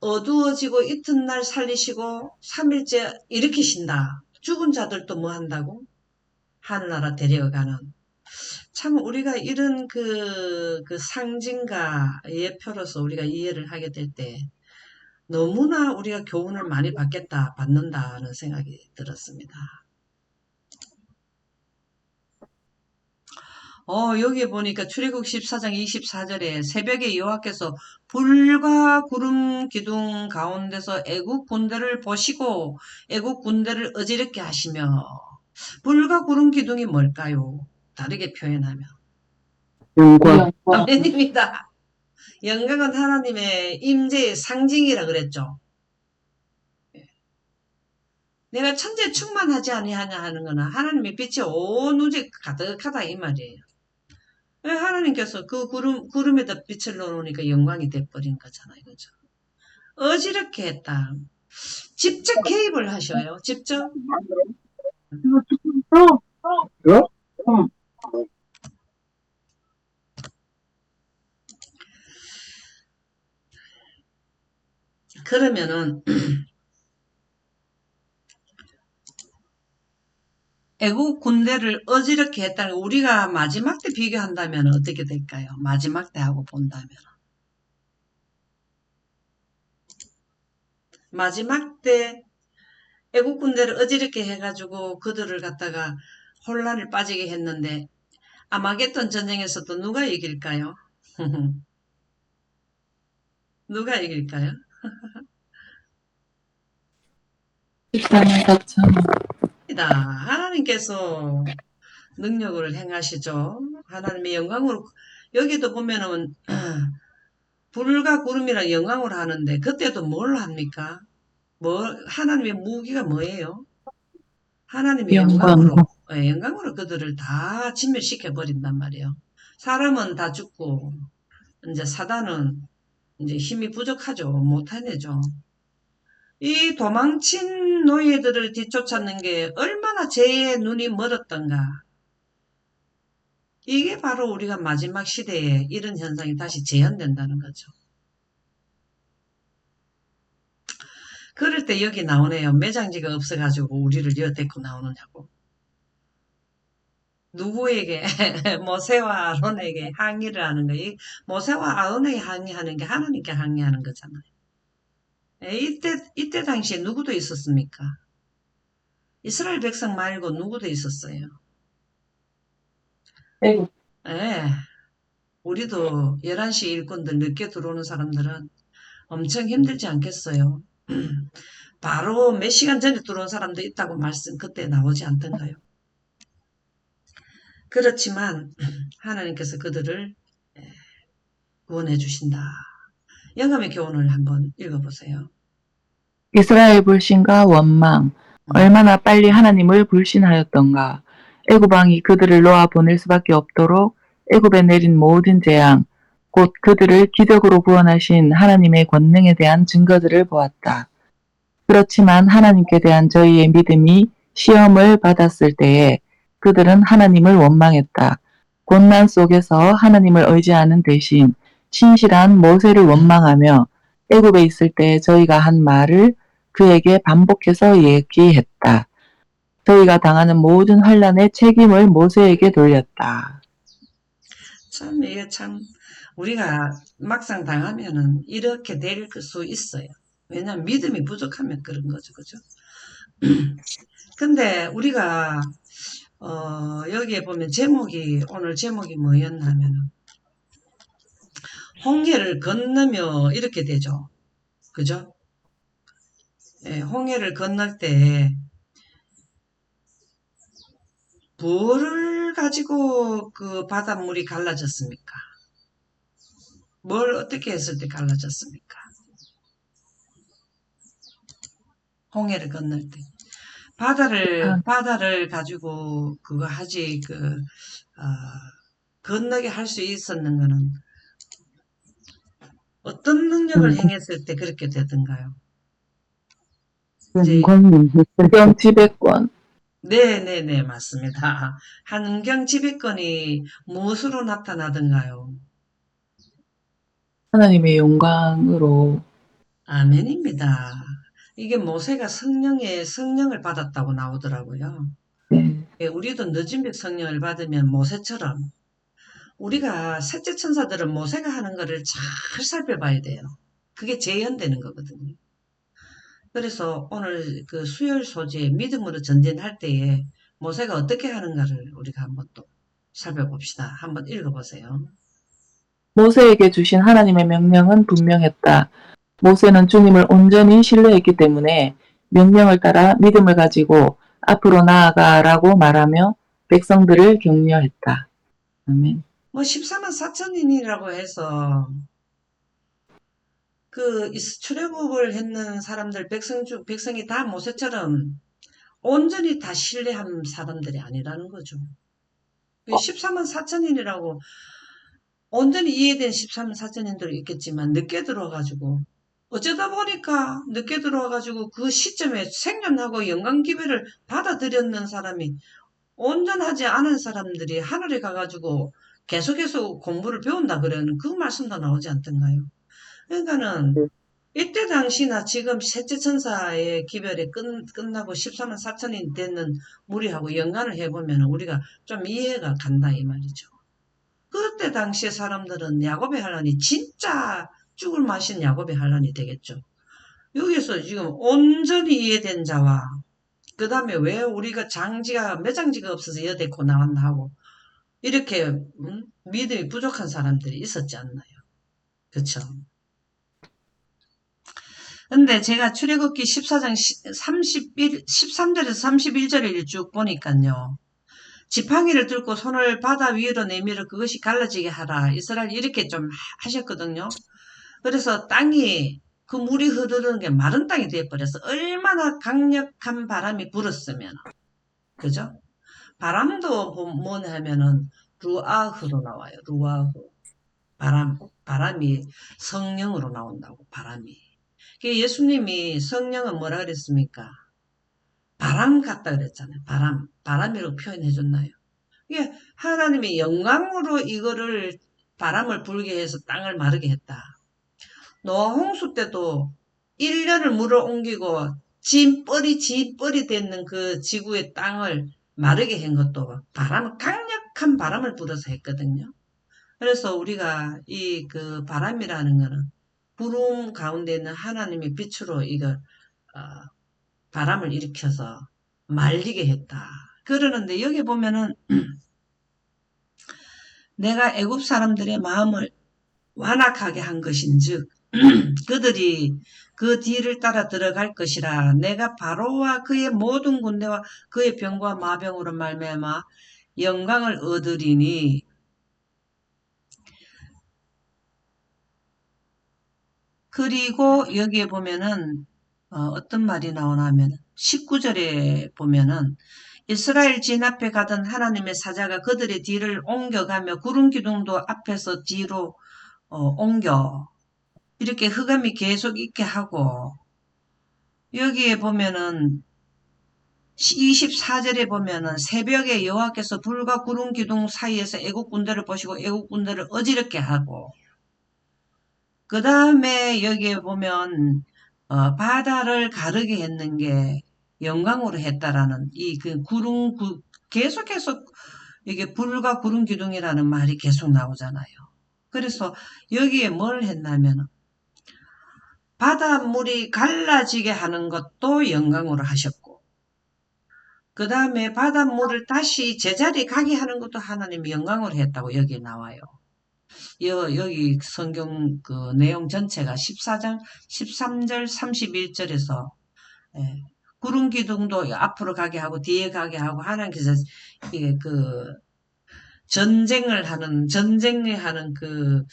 어두워지고 이튿날 살리시고 3일째 일으키신다. 죽은 자들도 뭐 한다고? 하늘나라 데려가는. 참 우리가 이런 그 상징과 예표로서 우리가 이해를 하게 될 때 너무나 우리가 교훈을 많이 받는다는 생각이 들었습니다. 여기에 보니까 출애굽 14장 24절에 새벽에 여호와께서 불과 구름 기둥 가운데서 애국 군대를 보시고 애국 군대를 어지럽게 하시며 불과 구름 기둥이 뭘까요? 다르게 표현하면 영광. 아멘입니다. 영광은 하나님의 임재의 상징이라 그랬죠. 내가 천재 충만하지 아니하냐 하는 거는 하나님의 빛이 온 우주에 가득하다 이 말이에요. 하나님께서 그 구름에다 빛을 넣어놓으니까 영광이 돼버린 거잖아요. 그죠? 어지럽게 했다. 직접 개입을 하셔요. 직접. 그러면은 애국 군대를 어지럽게 했다는 거 우리가 마지막 때 비교한다면 어떻게 될까요? 마지막 때하고 본다면. 마지막 때 애국 군대를 어지럽게 해가지고 그들을 갖다가 혼란을 빠지게 했는데 아마겟돈 전쟁에서도 누가 이길까요? 누가 이길까요? 14만 4천. 아닙니다. 하나님께서 능력을 행하시죠. 하나님의 영광으로 여기도 보면은 불과 구름이라 영광으로 하는데 그때도 뭘 합니까? 하나님의 무기가 뭐예요? 하나님의 영광. 영광으로 그들을 다 진멸시켜 버린단 말이에요. 사람은 다 죽고 이제 사단은 이제 힘이 부족하죠. 못해내죠. 이 도망친 노예들을 뒤쫓았는 게 얼마나 죄의 눈이 멀었던가. 이게 바로 우리가 마지막 시대에 이런 현상이 다시 재현된다는 거죠. 그럴 때 여기 나오네요. 매장지가 없어가지고 우리를 여어 데리고 나오느냐고. 누구에게 모세와 아론에게 항의를 하는 거예요. 모세와 아론에게 항의하는 게 하나님께 항의하는 거잖아요. 이때 당시에 누구도 있었습니까? 이스라엘 백성 말고 누구도 있었어요. 애국. 예, 우리도 11시 일꾼들 늦게 들어오는 사람들은 엄청 힘들지 않겠어요? 바로 몇 시간 전에 들어온 사람도 있다고 말씀 그때 나오지 않던가요? 그렇지만 하나님께서 그들을 구원해 주신다. 영감의 교훈을 한번 읽어보세요. 이스라엘 불신과 원망. 얼마나 빨리 하나님을 불신하였던가. 애굽 왕이 그들을 놓아 보낼 수밖에 없도록 애굽에 내린 모든 재앙, 곧 그들을 기적으로 구원하신 하나님의 권능에 대한 증거들을 보았다. 그렇지만 하나님께 대한 저희의 믿음이 시험을 받았을 때에 그들은 하나님을 원망했다. 고난 속에서 하나님을 의지하는 대신 신실한 모세를 원망하며 애굽에 있을 때 저희가 한 말을 그에게 반복해서 얘기했다. 저희가 당하는 모든 환난의 책임을 모세에게 돌렸다. 참 이게 참 우리가 막상 당하면은 이렇게 될 수 있어요. 왜냐하면 믿음이 부족하면 그런 거죠. 그죠? 근데 우리가 여기에 보면 오늘 제목이 뭐였냐면은 홍해를 건너며 이렇게 되죠. 그죠? 예, 홍해를 건널 때 뭐를 가지고 그 바닷물이 갈라졌습니까? 뭘 어떻게 했을 때 갈라졌습니까? 홍해를 건널 때. 바다를 가지고 그거 하지, 건너게 할 수 있었는 거는 어떤 능력을 행했을 때 그렇게 되던가요? 이제, 영광님 했을 때 지배권. 네네네, 맞습니다. 한경 지배권이 무엇으로 나타나던가요? 하나님의 영광으로. 아멘입니다. 이게 모세가 성령을 받았다고 나오더라고요. 네. 예, 우리도 늦은 백 성령을 받으면 모세처럼 우리가 셋째 천사들은 모세가 하는 거를 잘 살펴봐야 돼요. 그게 재현되는 거거든요. 그래서 오늘 그 수요일 소재 믿음으로 전진할 때에 모세가 어떻게 하는가를 우리가 한번 또 살펴봅시다. 한번 읽어보세요. 모세에게 주신 하나님의 명령은 분명했다. 모세는 주님을 온전히 신뢰했기 때문에 명령을 따라 믿음을 가지고 앞으로 나아가라고 말하며 백성들을 격려했다. 아멘. 뭐 14만 4천인이라고 해서 그 출애굽을 했는 사람들 백성이 다 모세처럼 온전히 다 신뢰한 사람들이 아니라는 거죠. 14만 4천인이라고 온전히 이해된 13만 4천인들이 있겠지만 늦게 들어와가지고 어쩌다 보니까 늦게 들어와가지고 그 시점에 생존하고 영광 기회를 받아들였는 사람이 온전하지 않은 사람들이 하늘에 가가지고 계속해서 공부를 배운다 그러는 그 말씀도 나오지 않던가요? 그러니까는 이때 당시나 지금 셋째 천사의 기별이 끝나고 14만 4천이 되는 무리하고 연관을 해보면 우리가 좀 이해가 간다 이 말이죠. 그때 당시에 사람들은 야곱의 환란이 진짜 죽을 맛인 야곱의 환란이 되겠죠. 여기서 지금 온전히 이해된 자와 그 다음에 왜 우리가 매장지가 없어서 여대고 나왔나 하고 이렇게 믿음이 부족한 사람들이 있었지 않나요? 그쵸? 근데 제가 출애굽기 14장 13절에서 31절을 쭉 보니까요. 지팡이를 들고 손을 바다 위로 내밀어 그것이 갈라지게 하라. 이스라엘 이렇게 좀 하셨거든요. 그래서 땅이 그 물이 흐르는 게 마른 땅이 되어버려서 얼마나 강력한 바람이 불었으면, 그죠? 바람도 뭐냐면은 루아흐로 나와요. 루아흐. 바람이 성령으로 나온다고, 바람이. 예수님이 성령은 뭐라 그랬습니까? 바람 같다 그랬잖아요. 바람이라고 표현해 줬나요? 이게 하나님의 영광으로 이거를 바람을 불게 해서 땅을 마르게 했다. 노아 홍수 때도 1년을 물을 옮기고 진뻘이 됐는 그 지구의 땅을 마르게 한 것도 강력한 바람을 불어서 했거든요. 그래서 우리가 이 그 바람이라는 거는 구름 가운데 있는 하나님의 빛으로 이걸 바람을 일으켜서 말리게 했다. 그러는데 여기 보면은 내가 애굽 사람들의 마음을 완악하게 한 것인즉 그들이 그 뒤를 따라 들어갈 것이라. 내가 바로와 그의 모든 군대와 그의 병과 마병으로 말미암아 영광을 얻으리니. 그리고 여기에 보면은 어떤 말이 나오나 하면 19절에 보면은 이스라엘 진 앞에 가던 하나님의 사자가 그들의 뒤를 옮겨가며 구름 기둥도 앞에서 뒤로 옮겨 이렇게 흑암이 계속 있게 하고, 여기에 보면은 24절에 보면은 새벽에 여호와께서 불과 구름 기둥 사이에서 애국 군대를 보시고 애국 군대를 어지럽게 하고, 그 다음에 여기에 보면 바다를 가르게 했는 게 영광으로 했다라는 이 그 계속해서 이게 불과 구름 기둥이라는 말이 계속 나오잖아요. 그래서 여기에 뭘 했냐면 바닷물이 갈라지게 하는 것도 영광으로 하셨고, 그 다음에 바닷물을 다시 제자리에 가게 하는 것도 하나님이 영광으로 했다고 여기에 나와요. 여기 성경 그 내용 전체가 14장 13절 31절에서 구름 기둥도 앞으로 가게 하고 뒤에 가게 하고 하나님께서 이게 그 전쟁을 하는 그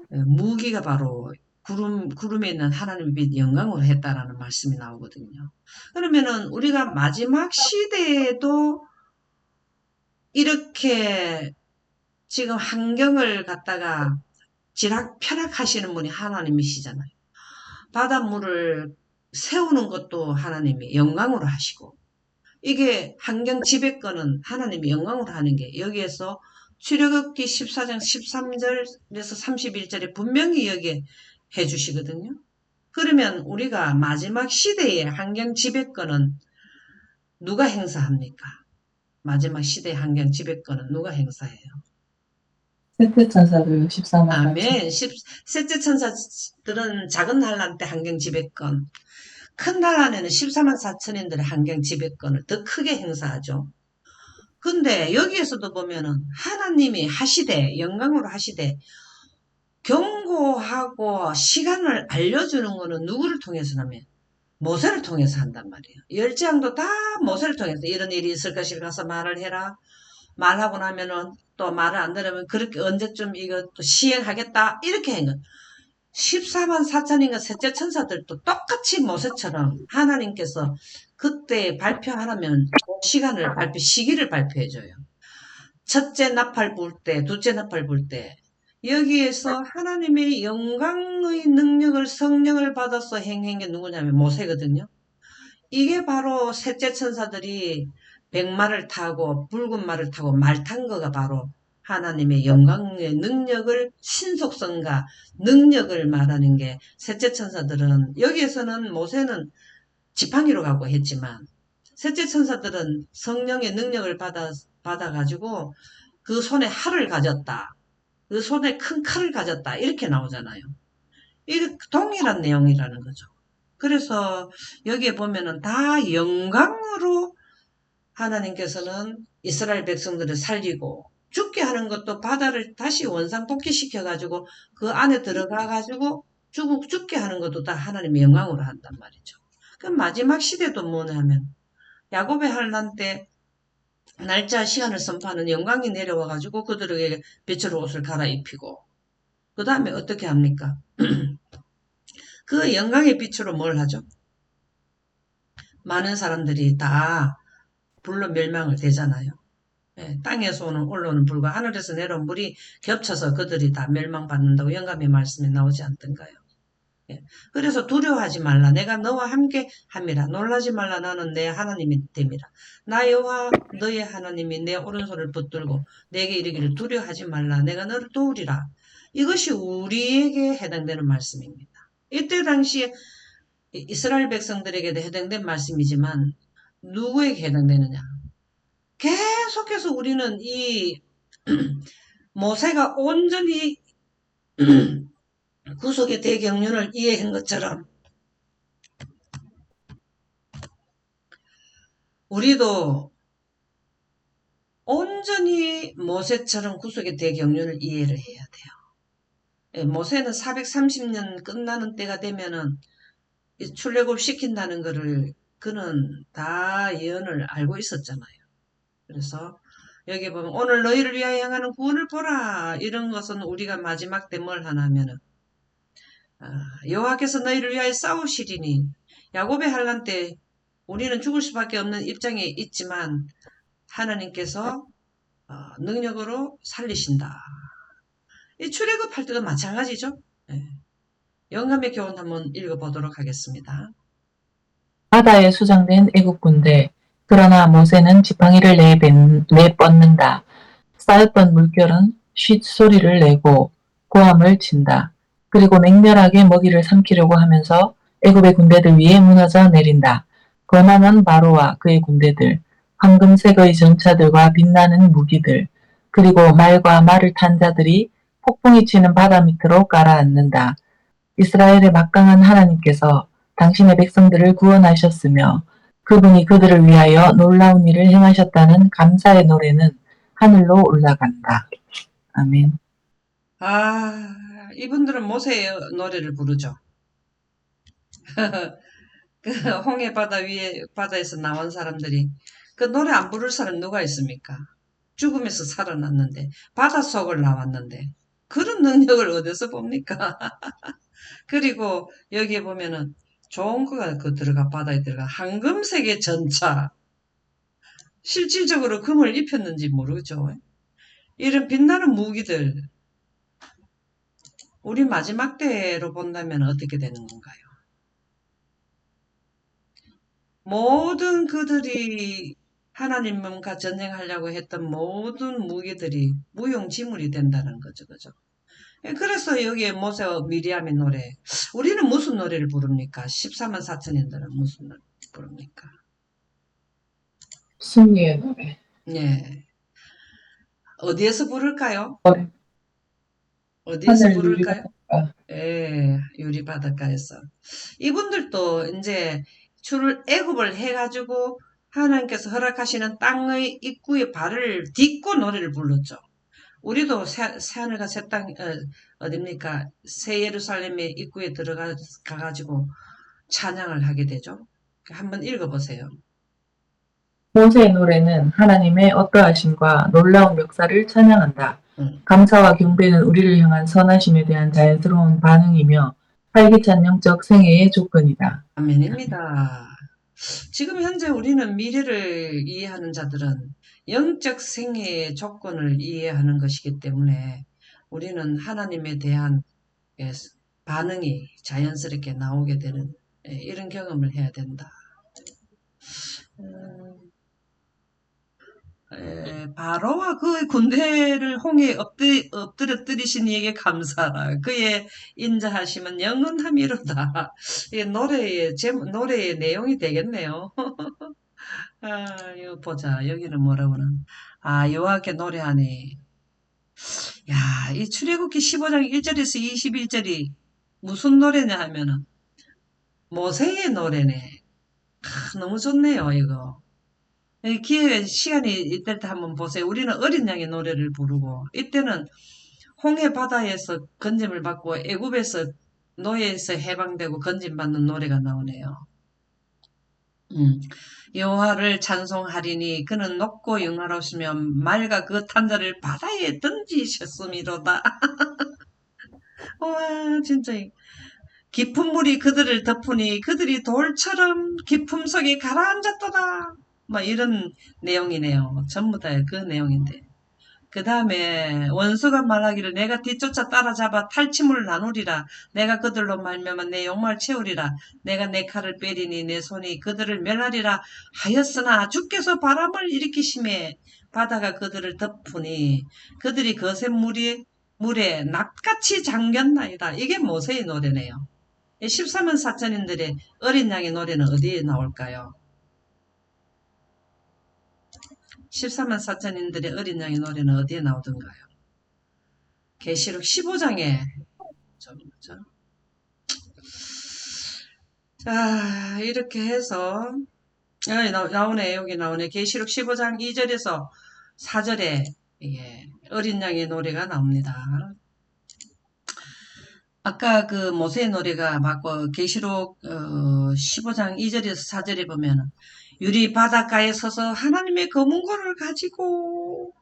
무기가 바로 구름에 있는 하나님의 빛 영광으로 했다라는 말씀이 나오거든요. 그러면은 우리가 마지막 시대에도 이렇게 지금 환경을 갖다가 펴락하시는 분이 하나님이시잖아요. 바닷물을 세우는 것도 하나님이 영광으로 하시고, 이게 환경 지배권은 하나님이 영광으로 하는 게 여기에서 출애굽기 14장 13절에서 31절에 분명히 여기에 해주시거든요. 그러면 우리가 마지막 시대의 환경 지배권은 누가 행사합니까? 마지막 시대의 환경 지배권은 누가 행사해요? 셋째 천사들 14만 4천. 아멘. 셋째 천사들은 작은 환란 때 환경 지배권, 큰 환란에는 14만 4천인들의 환경 지배권을 더 크게 행사하죠. 근데 여기에서도 보면은 하나님이 하시되 영광으로 하시되 경고하고 시간을 알려주는 거는 누구를 통해서냐면 모세를 통해서 한단 말이에요. 열지왕도 다 모세를 통해서 이런 일이 있을 것을 가서 말을 해라. 말하고 나면은 또 말을 안 들으면 그렇게 언제쯤 이거 또 시행하겠다 이렇게 한 거. 14만 4천인가 셋째 천사들도 똑같이 모세처럼 하나님께서 그때 발표하라면 시기를 발표해줘요. 첫째 나팔 불 때, 둘째 나팔 불 때, 여기에서 하나님의 영광의 능력을 성령을 받아서 행한 게 누구냐면 모세거든요. 이게 바로 셋째 천사들이 백마를 타고 붉은 말을 타고 말 탄 거가 바로 하나님의 영광의 능력을 신속성과 능력을 말하는 게, 셋째 천사들은 여기에서는 모세는 지팡이로 가고 했지만 셋째 천사들은 성령의 능력을 받아가지고 그 손에 활을 가졌다. 그 손에 큰 칼을 가졌다. 이렇게 나오잖아요. 이게 동일한 내용이라는 거죠. 그래서 여기에 보면은 다 영광으로 하나님께서는 이스라엘 백성들을 살리고, 죽게 하는 것도 바다를 다시 원상복귀시켜가지고 그 안에 들어가가지고 죽게 하는 것도 다 하나님의 영광으로 한단 말이죠. 그 마지막 시대도 뭐냐면 야곱의 환난 때 날짜 시간을 선포하는 영광이 내려와가지고 그들에게 빛의 옷을 갈아입히고 그 다음에 어떻게 합니까? 그 영광의 빛으로 뭘 하죠? 많은 사람들이 다 불로 멸망을 되잖아요. 예, 땅에서 올라오는 불과 하늘에서 내려온 불이 겹쳐서 그들이 다 멸망받는다고 영감의 말씀에 나오지 않던가요? 예, 그래서 두려워하지 말라. 내가 너와 함께 함이라. 놀라지 말라. 나는 내 하나님이 됨이라. 나 여호와 너의 하나님이 내 오른손을 붙들고 내게 이르기를 두려워하지 말라. 내가 너를 도우리라. 이것이 우리에게 해당되는 말씀입니다. 이때 당시에 이스라엘 백성들에게도 해당된 말씀이지만 누구에게 해당되느냐? 계속해서 우리는 이 모세가 온전히 구속의 대경륜을 이해한 것처럼 우리도 온전히 모세처럼 구속의 대경륜을 이해를 해야 돼요. 예, 모세는 430년 끝나는 때가 되면은 출애굽 시킨다는 거를 그는 다 예언을 알고 있었잖아요. 그래서 여기 보면 오늘 너희를 위하여 향하는 구원을 보라. 이런 것은 우리가 마지막 때 뭘 하냐면은 여호와께서 너희를 위하여 싸우시리니 야곱의 환난 때 우리는 죽을 수밖에 없는 입장에 있지만 하나님께서 능력으로 살리신다. 이 출애굽할 때도 마찬가지죠. 네. 영감의 교훈 한번 읽어보도록 하겠습니다. 바다에 수장된 애국 군대. 그러나 모세는 지팡이를 내뻗는다. 쌓였던 물결은 쉿 소리를 내고 고함을 친다. 그리고 맹렬하게 먹이를 삼키려고 하면서 애굽의 군대들 위에 무너져 내린다. 거만한 바로와 그의 군대들, 황금색의 전차들과 빛나는 무기들, 그리고 말과 말을 탄 자들이 폭풍이 치는 바다 밑으로 가라앉는다. 이스라엘의 막강한 하나님께서 당신의 백성들을 구원하셨으며 그분이 그들을 위하여 놀라운 일을 행하셨다는 감사의 노래는 하늘로 올라간다. 아멘. 이분들은 모세의 노래를 부르죠. 그 홍해 바다 위에 바다에서 나온 사람들이 그 노래 안 부를 사람 누가 있습니까? 죽음에서 살아났는데 바닷속을 나왔는데 그런 능력을 어디서 봅니까? 그리고 여기에 보면은 좋은 거가 들어가 바다에 들어가 황금색의 전차 실질적으로 금을 입혔는지 모르죠. 이런 빛나는 무기들 우리 마지막 때로 본다면 어떻게 되는 건가요? 모든 그들이 하나님과 전쟁하려고 했던 모든 무기들이 무용지물이 된다는 거죠. 그죠? 그래서 여기에 모세와 미리암의 노래. 우리는 무슨 노래를 부릅니까? 14만 4천인들은 무슨 노래 부릅니까? 승리의 노래. 예. 어디에서 부를까요? 노래. 어디에서 하늘 부를까요? 유리바닷가. 예, 유리바닷가에서. 이분들도 이제 애굽을 해가지고 하나님께서 허락하시는 땅의 입구에 발을 딛고 노래를 불렀죠. 우리도 새하늘과 새 땅, 어딥니까? 새 예루살렘의 입구에 가가지고 찬양을 하게 되죠. 한번 읽어보세요. 모세의 노래는 하나님의 어떠하심과 놀라운 역사를 찬양한다. 감사와 경배는 우리를 향한 선하심에 대한 자연스러운 반응이며 활기찬 영적 생애의 조건이다. 아멘입니다. 지금 현재 우리는 미래를 이해하는 자들은 영적 생애의 조건을 이해하는 것이기 때문에 우리는 하나님에 대한 반응이 자연스럽게 나오게 되는 이런 경험을 해야 된다. 바로와 그의 군대를 홍해에 엎드려뜨리신 이에게 감사하라. 그의 인자하심은 영원함이로다. 이게 노래의 내용이 되겠네요. 이거 보자. 여기는 뭐라고나. 여호와께 노래하네. 야, 이 출애굽기 15장 1절에서 21절이 무슨 노래냐 하면은 모세의 노래네. 너무 좋네요, 이거. 시간이 이때 한번 보세요. 우리는 어린 양의 노래를 부르고 이때는 홍해 바다에서 건짐을 받고 애굽에서 노예에서 해방되고 건진받는 노래가 나오네요. 음. 여호와를 찬송하리니 그는 높고 영화로우시며 말과 그 탄자를 바다에 던지셨음이로다. 와 진짜 깊은 물이 그들을 덮으니 그들이 돌처럼 깊음 속에 가라앉았도다. 뭐 이런 내용이네요. 전부 다 그 내용인데. 그 다음에 원수가 말하기를 내가 뒤쫓아 따라잡아 탈취물을 나누리라. 내가 그들로 말미암아 내 욕망을 채우리라. 내가 내 칼을 빼리니 내 손이 그들을 멸하리라 하였으나 주께서 바람을 일으키심에 바다가 그들을 덮으니 그들이 거센 물에 낫같이 잠겼나이다. 이게 모세의 노래네요. 13만 사천인들의 어린 양의 노래는 어디에 나올까요? 14만 사천인들의 어린 양의 노래는 어디에 나오던가요? 계시록 15장에 그죠? 자 이렇게 해서 나오네. 여기 나오네. 계시록 15장 2절에서 4절에 어린 양의 노래가 나옵니다. 아까 그 모세의 노래가 맞고 계시록 15장 2절에서 4절에 보면 유리 바닷가에 서서 하나님의 검은고를 가지고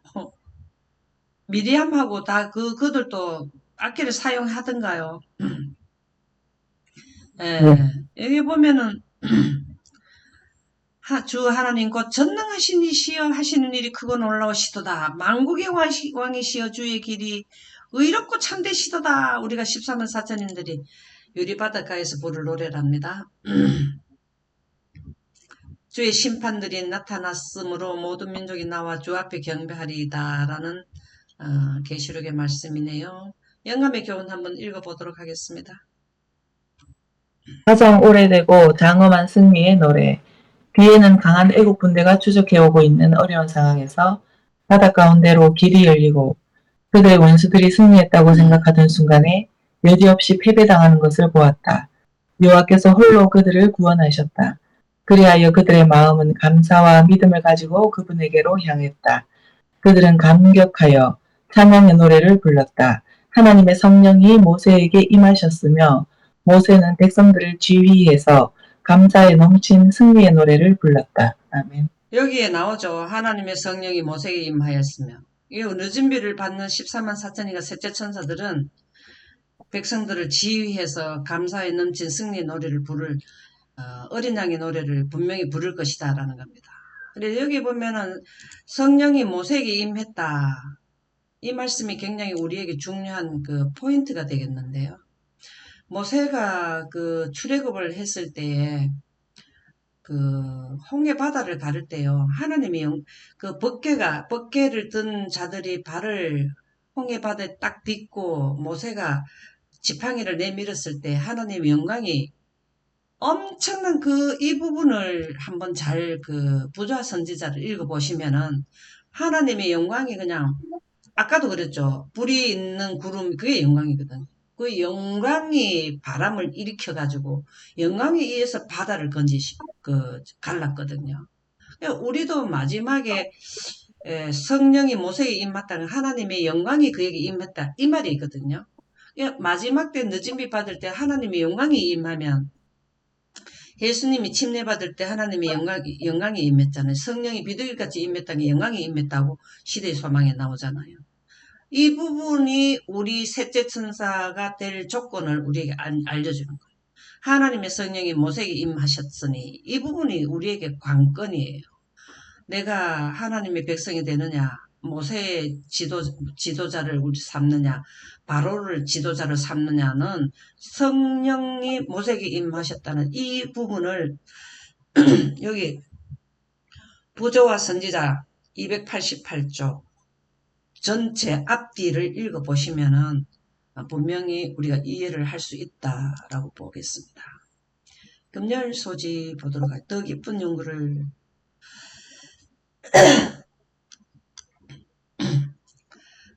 미리암하고 다 그들도 악기를 사용하던가요? 네. 여기 보면은 주 하나님 곧 전능하신 이시여 하시는 일이 크고 놀라우시도다. 만국의 왕이시여 주의 길이 의롭고 참되시도다. 우리가 13만 사천인들이 유리바닷가에서 부를 노래랍니다. 주의 심판들이 나타났으므로 모든 민족이 나와 주 앞에 경배하리이다. 라는 계시록의 말씀이네요. 영감의 교훈 한번 읽어보도록 하겠습니다. 가장 오래되고 장엄한 승리의 노래. 뒤에는 강한 애국 군대가 추적해오고 있는 어려운 상황에서 바다 가운데로 길이 열리고 그들의 원수들이 승리했다고 생각하던 순간에 여지없이 패배당하는 것을 보았다. 여호와께서 홀로 그들을 구원하셨다. 그리하여 그들의 마음은 감사와 믿음을 가지고 그분에게로 향했다. 그들은 감격하여 찬양의 노래를 불렀다. 하나님의 성령이 모세에게 임하셨으며 모세는 백성들을 지휘해서 감사에 넘친 승리의 노래를 불렀다. 아멘. 여기에 나오죠. 하나님의 성령이 모세에게 임하였으며 이 늦은 비를 받는 14만 사천인가 셋째 천사들은 백성들을 지휘해서 감사에 넘친 승리의 노래를 어린 양의 노래를 분명히 부를 것이다 라는 겁니다. 그래서 여기 보면은 성령이 모세에게 임했다. 이 말씀이 굉장히 우리에게 중요한 그 포인트가 되겠는데요. 모세가 그 출애굽을 했을 때에 그 홍해 바다를 가를 때요. 하나님이 그 벗개를 든 자들이 발을 홍해 바다에 딱 딛고 모세가 지팡이를 내밀었을 때 하나님의 영광이 엄청난 이 부분을 한번 잘 부조화 선지자를 읽어보시면은 하나님의 영광이 그냥 아까도 그랬죠. 불이 있는 구름 그게 영광이거든. 그 영광이 바람을 일으켜가지고 영광에 의해서 바다를 갈랐거든요. 우리도 마지막에 성령이 모세에게 임했다는 하나님의 영광이 그에게 임했다 이 말이 있거든요. 마지막 때 늦은 비 받을 때 하나님의 영광이 임하면 예수님이 침례받을 때 하나님의 영광이 임했잖아요. 성령이 비둘기같이 임했다는 게 영광이 임했다고 시대의 소망에 나오잖아요. 이 부분이 우리 셋째 천사가 될 조건을 우리에게 알려주는 거예요. 하나님의 성령이 모세에게 임하셨으니 이 부분이 우리에게 관건이에요. 내가 하나님의 백성이 되느냐, 모세의 지도자를 우리 삼느냐, 바로를 지도자를 삼느냐는 성령이 모세에게 임하셨다는 이 부분을 여기 부조와 선지자 288쪽 전체 앞뒤를 읽어보시면은 분명히 우리가 이해를 할 수 있다라고 보겠습니다. 금열 소지 보도록 할게요. 더 깊은 연구를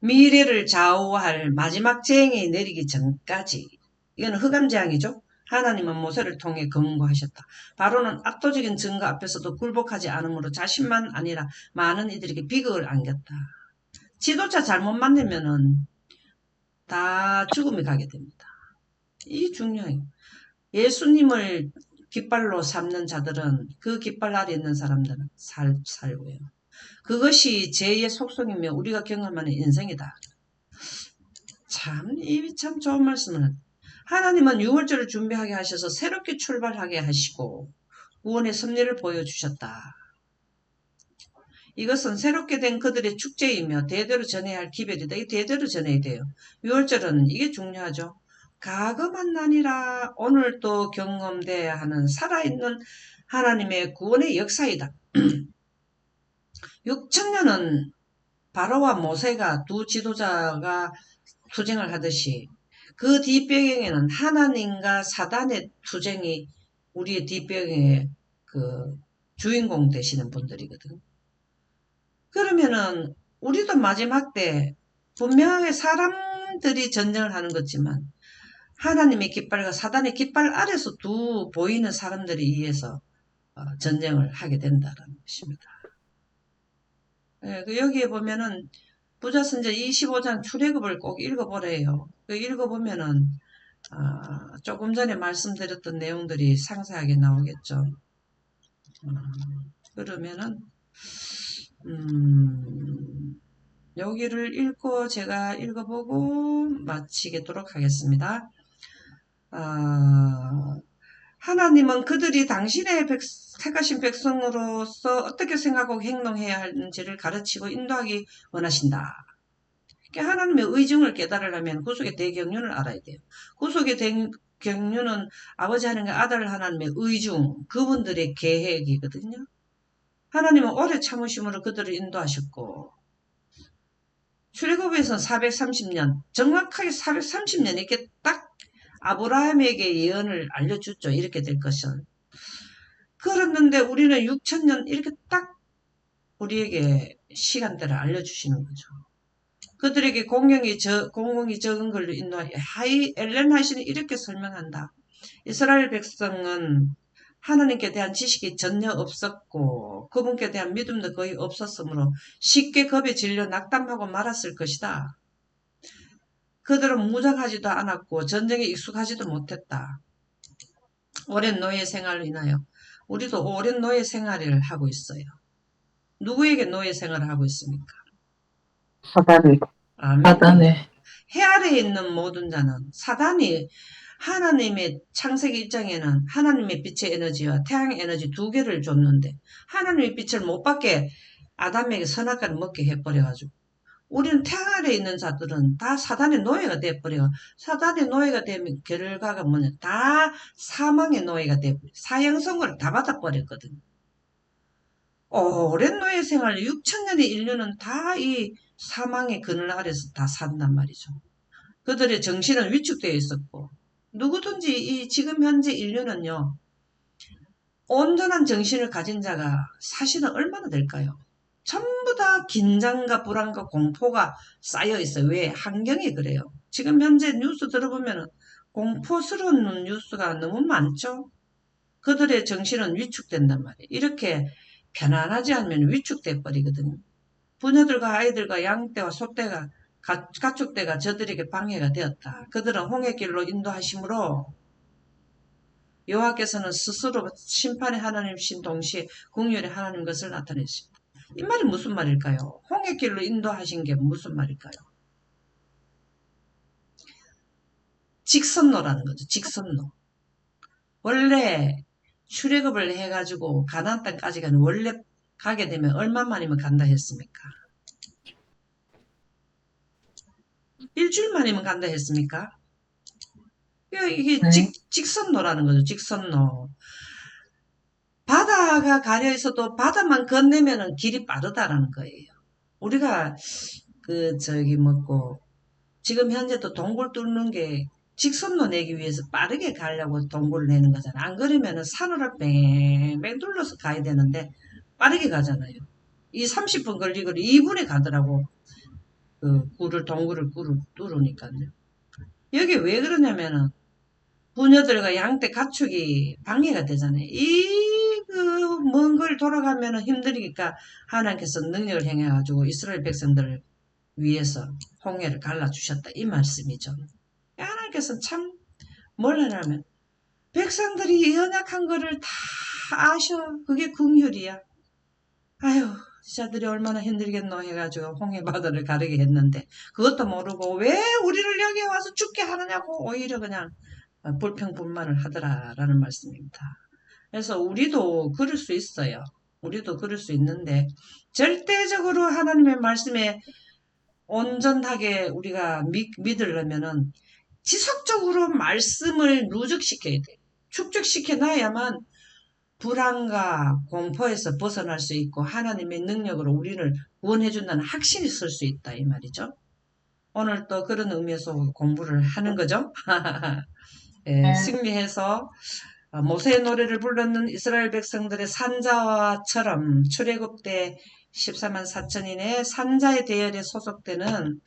미래를 좌우할 마지막 재앙이 내리기 전까지 이건 흑암재앙이죠. 하나님은 모세를 통해 경고하셨다. 바로는 압도적인 증거 앞에서도 굴복하지 않으므로 자신만 아니라 많은 이들에게 비극을 안겼다. 지도자 잘못 만나면은 다 죽음이 가게 됩니다. 이 중요해요. 예수님을 깃발로 삼는 자들은 그 깃발 아래 있는 사람들은 살고요. 그것이 죄의 속성이며 우리가 경험하는 인생이다. 참, 이 참 좋은 말씀을. 하나님은 유월절을 준비하게 하셔서 새롭게 출발하게 하시고 구원의 섭리를 보여주셨다. 이것은 새롭게 된 그들의 축제이며 대대로 전해야 할 기별이다. 이 대대로 전해야 돼요. 유월절은 이게 중요하죠. 과거만 아니라 오늘도 경험돼야 하는 살아있는 하나님의 구원의 역사이다. 6천년은 바로와 모세가 두 지도자가 투쟁을 하듯이 그 뒷배경에는 하나님과 사단의 투쟁이 우리의 뒷배경의 그 주인공 되시는 분들이거든. 그러면은 우리도 마지막 때 분명하게 사람들이 전쟁을 하는 거지만 하나님의 깃발과 사단의 깃발 아래서 두 보이는 사람들이 의해서 전쟁을 하게 된다는 것입니다. 예, 여기에 보면은 부자선제 25장 출애굽을 꼭 읽어보래요. 읽어보면은 조금 전에 말씀드렸던 내용들이 상세하게 나오겠죠. 그러면은 여기를 읽고 제가 읽어보고 마치겠도록 하겠습니다. 하나님은 그들이 당신의 택하신 백성으로서 어떻게 생각하고 행동해야 하는지를 가르치고 인도하기 원하신다. 그러니까 하나님의 의중을 깨달으려면 구속의 대경륜을 알아야 돼요. 구속의 대경륜은 아버지 하나님과 아들 하나님의 의중, 그분들의 계획이거든요. 하나님은 오래 참으심으로 그들을 인도하셨고 출애굽에서는 430년, 정확하게 430년 이렇게 딱 아브라함에게 예언을 알려줬죠. 이렇게 될 것은. 그랬는데 우리는 6천년 이렇게 딱 우리에게 시간대를 알려주시는 거죠. 그들에게 공경이 적은 걸로 인도하여 엘렌 하시는 이렇게 설명한다. 이스라엘 백성은 하나님께 대한 지식이 전혀 없었고 그분께 대한 믿음도 거의 없었으므로 쉽게 겁에 질려 낙담하고 말았을 것이다. 그들은 무장하지도 않았고 전쟁에 익숙하지도 못했다. 오랜 노예 생활로 인하여 우리도 오랜 노예 생활을 하고 있어요. 누구에게 노예 생활을 하고 있습니까? 사단이. 아멘. 사단에 해 아래에 있는 모든 자는 사단이 하나님의 창세기 1장에는 하나님의 빛의 에너지와 태양의 에너지 두 개를 줬는데 하나님의 빛을 못 받게 아담에게 선악과를 먹게 해버려가지고 우리는 태양 아래에 있는 자들은 다 사단의 노예가 돼버려. 사단의 노예가 되면 결과가 뭐냐. 다 사망의 노예가 돼버려. 사형선고를 다 받아버렸거든. 오랜 노예 생활 6천년의 인류는 다 이 사망의 그늘 아래서 다 산단 말이죠. 그들의 정신은 위축되어 있었고 누구든지 이 지금 현재 인류는요. 온전한 정신을 가진 자가 사실은 얼마나 될까요? 전부 다 긴장과 불안과 공포가 쌓여 있어요. 왜? 환경이 그래요. 지금 현재 뉴스 들어보면 공포스러운 뉴스가 너무 많죠. 그들의 정신은 위축된단 말이에요. 이렇게 편안하지 않으면 위축돼 버리거든요. 부녀들과 아이들과 양떼와 소떼가 가축대가 저들에게 방해가 되었다. 그들은 홍해길로 인도하심으로 여호와께서는 스스로 심판의 하나님이신 동시에 긍휼의 하나님 것을 나타내십니다. 이 말이 무슨 말일까요? 홍해길로 인도하신 게 무슨 말일까요? 직선로라는 거죠. 직선로. 원래 출애굽을 해가지고 가나안 땅까지 가는 원래 가게 되면 얼마만이면 간다 했습니까? 일주일 만이면 간다 했습니까? 이게 네. 직선로라는 거죠. 직선로. 바다가 가려 있어도 바다만 건너면은 길이 빠르다라는 거예요. 우리가 지금 현재도 동굴 뚫는 게 직선로 내기 위해서 빠르게 가려고 동굴을 내는 거잖아. 안 그러면은 산으로 뺑뺑 둘러서 가야 되는데 빠르게 가잖아요. 이 30분 걸리고 2분에 가더라고. 동굴을 뚫으니까요. 여기 왜 그러냐면은 부녀들과 양떼 가축이 방해가 되잖아요. 먼 걸 돌아가면은 힘드니까 하나님께서 능력을 행해가지고 이스라엘 백성들을 위해서 홍해를 갈라주셨다. 이 말씀이죠. 하나님께서 참 뭘 하냐면 백성들이 연약한 거를 다 아셔. 그게 긍휼이야. 아유, 지자들이 얼마나 힘들겠노 해가지고 홍해바다를 가르게 했는데 그것도 모르고 왜 우리를 여기 와서 죽게 하느냐고 오히려 그냥 불평불만을 하더라라는 말씀입니다. 그래서 우리도 그럴 수 있어요. 우리도 그럴 수 있는데 절대적으로 하나님의 말씀에 온전하게 우리가 믿으려면은 지속적으로 말씀을 누적시켜야 돼. 축적시켜 놔야만 불안과 공포에서 벗어날 수 있고 하나님의 능력으로 우리를 구원해준다는 확신이 설 수 있다 이 말이죠. 오늘 또 그런 의미에서 공부를 하는 거죠. 예, 네. 승리해서 모세의 노래를 불렀는 이스라엘 백성들의 산자와처럼 출애굽 때 14만 4천인의 산자의 대열에 소속되는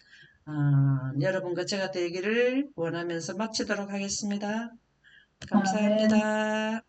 여러분과 제가 되기를 원하면서 마치도록 하겠습니다. 아멘. 감사합니다.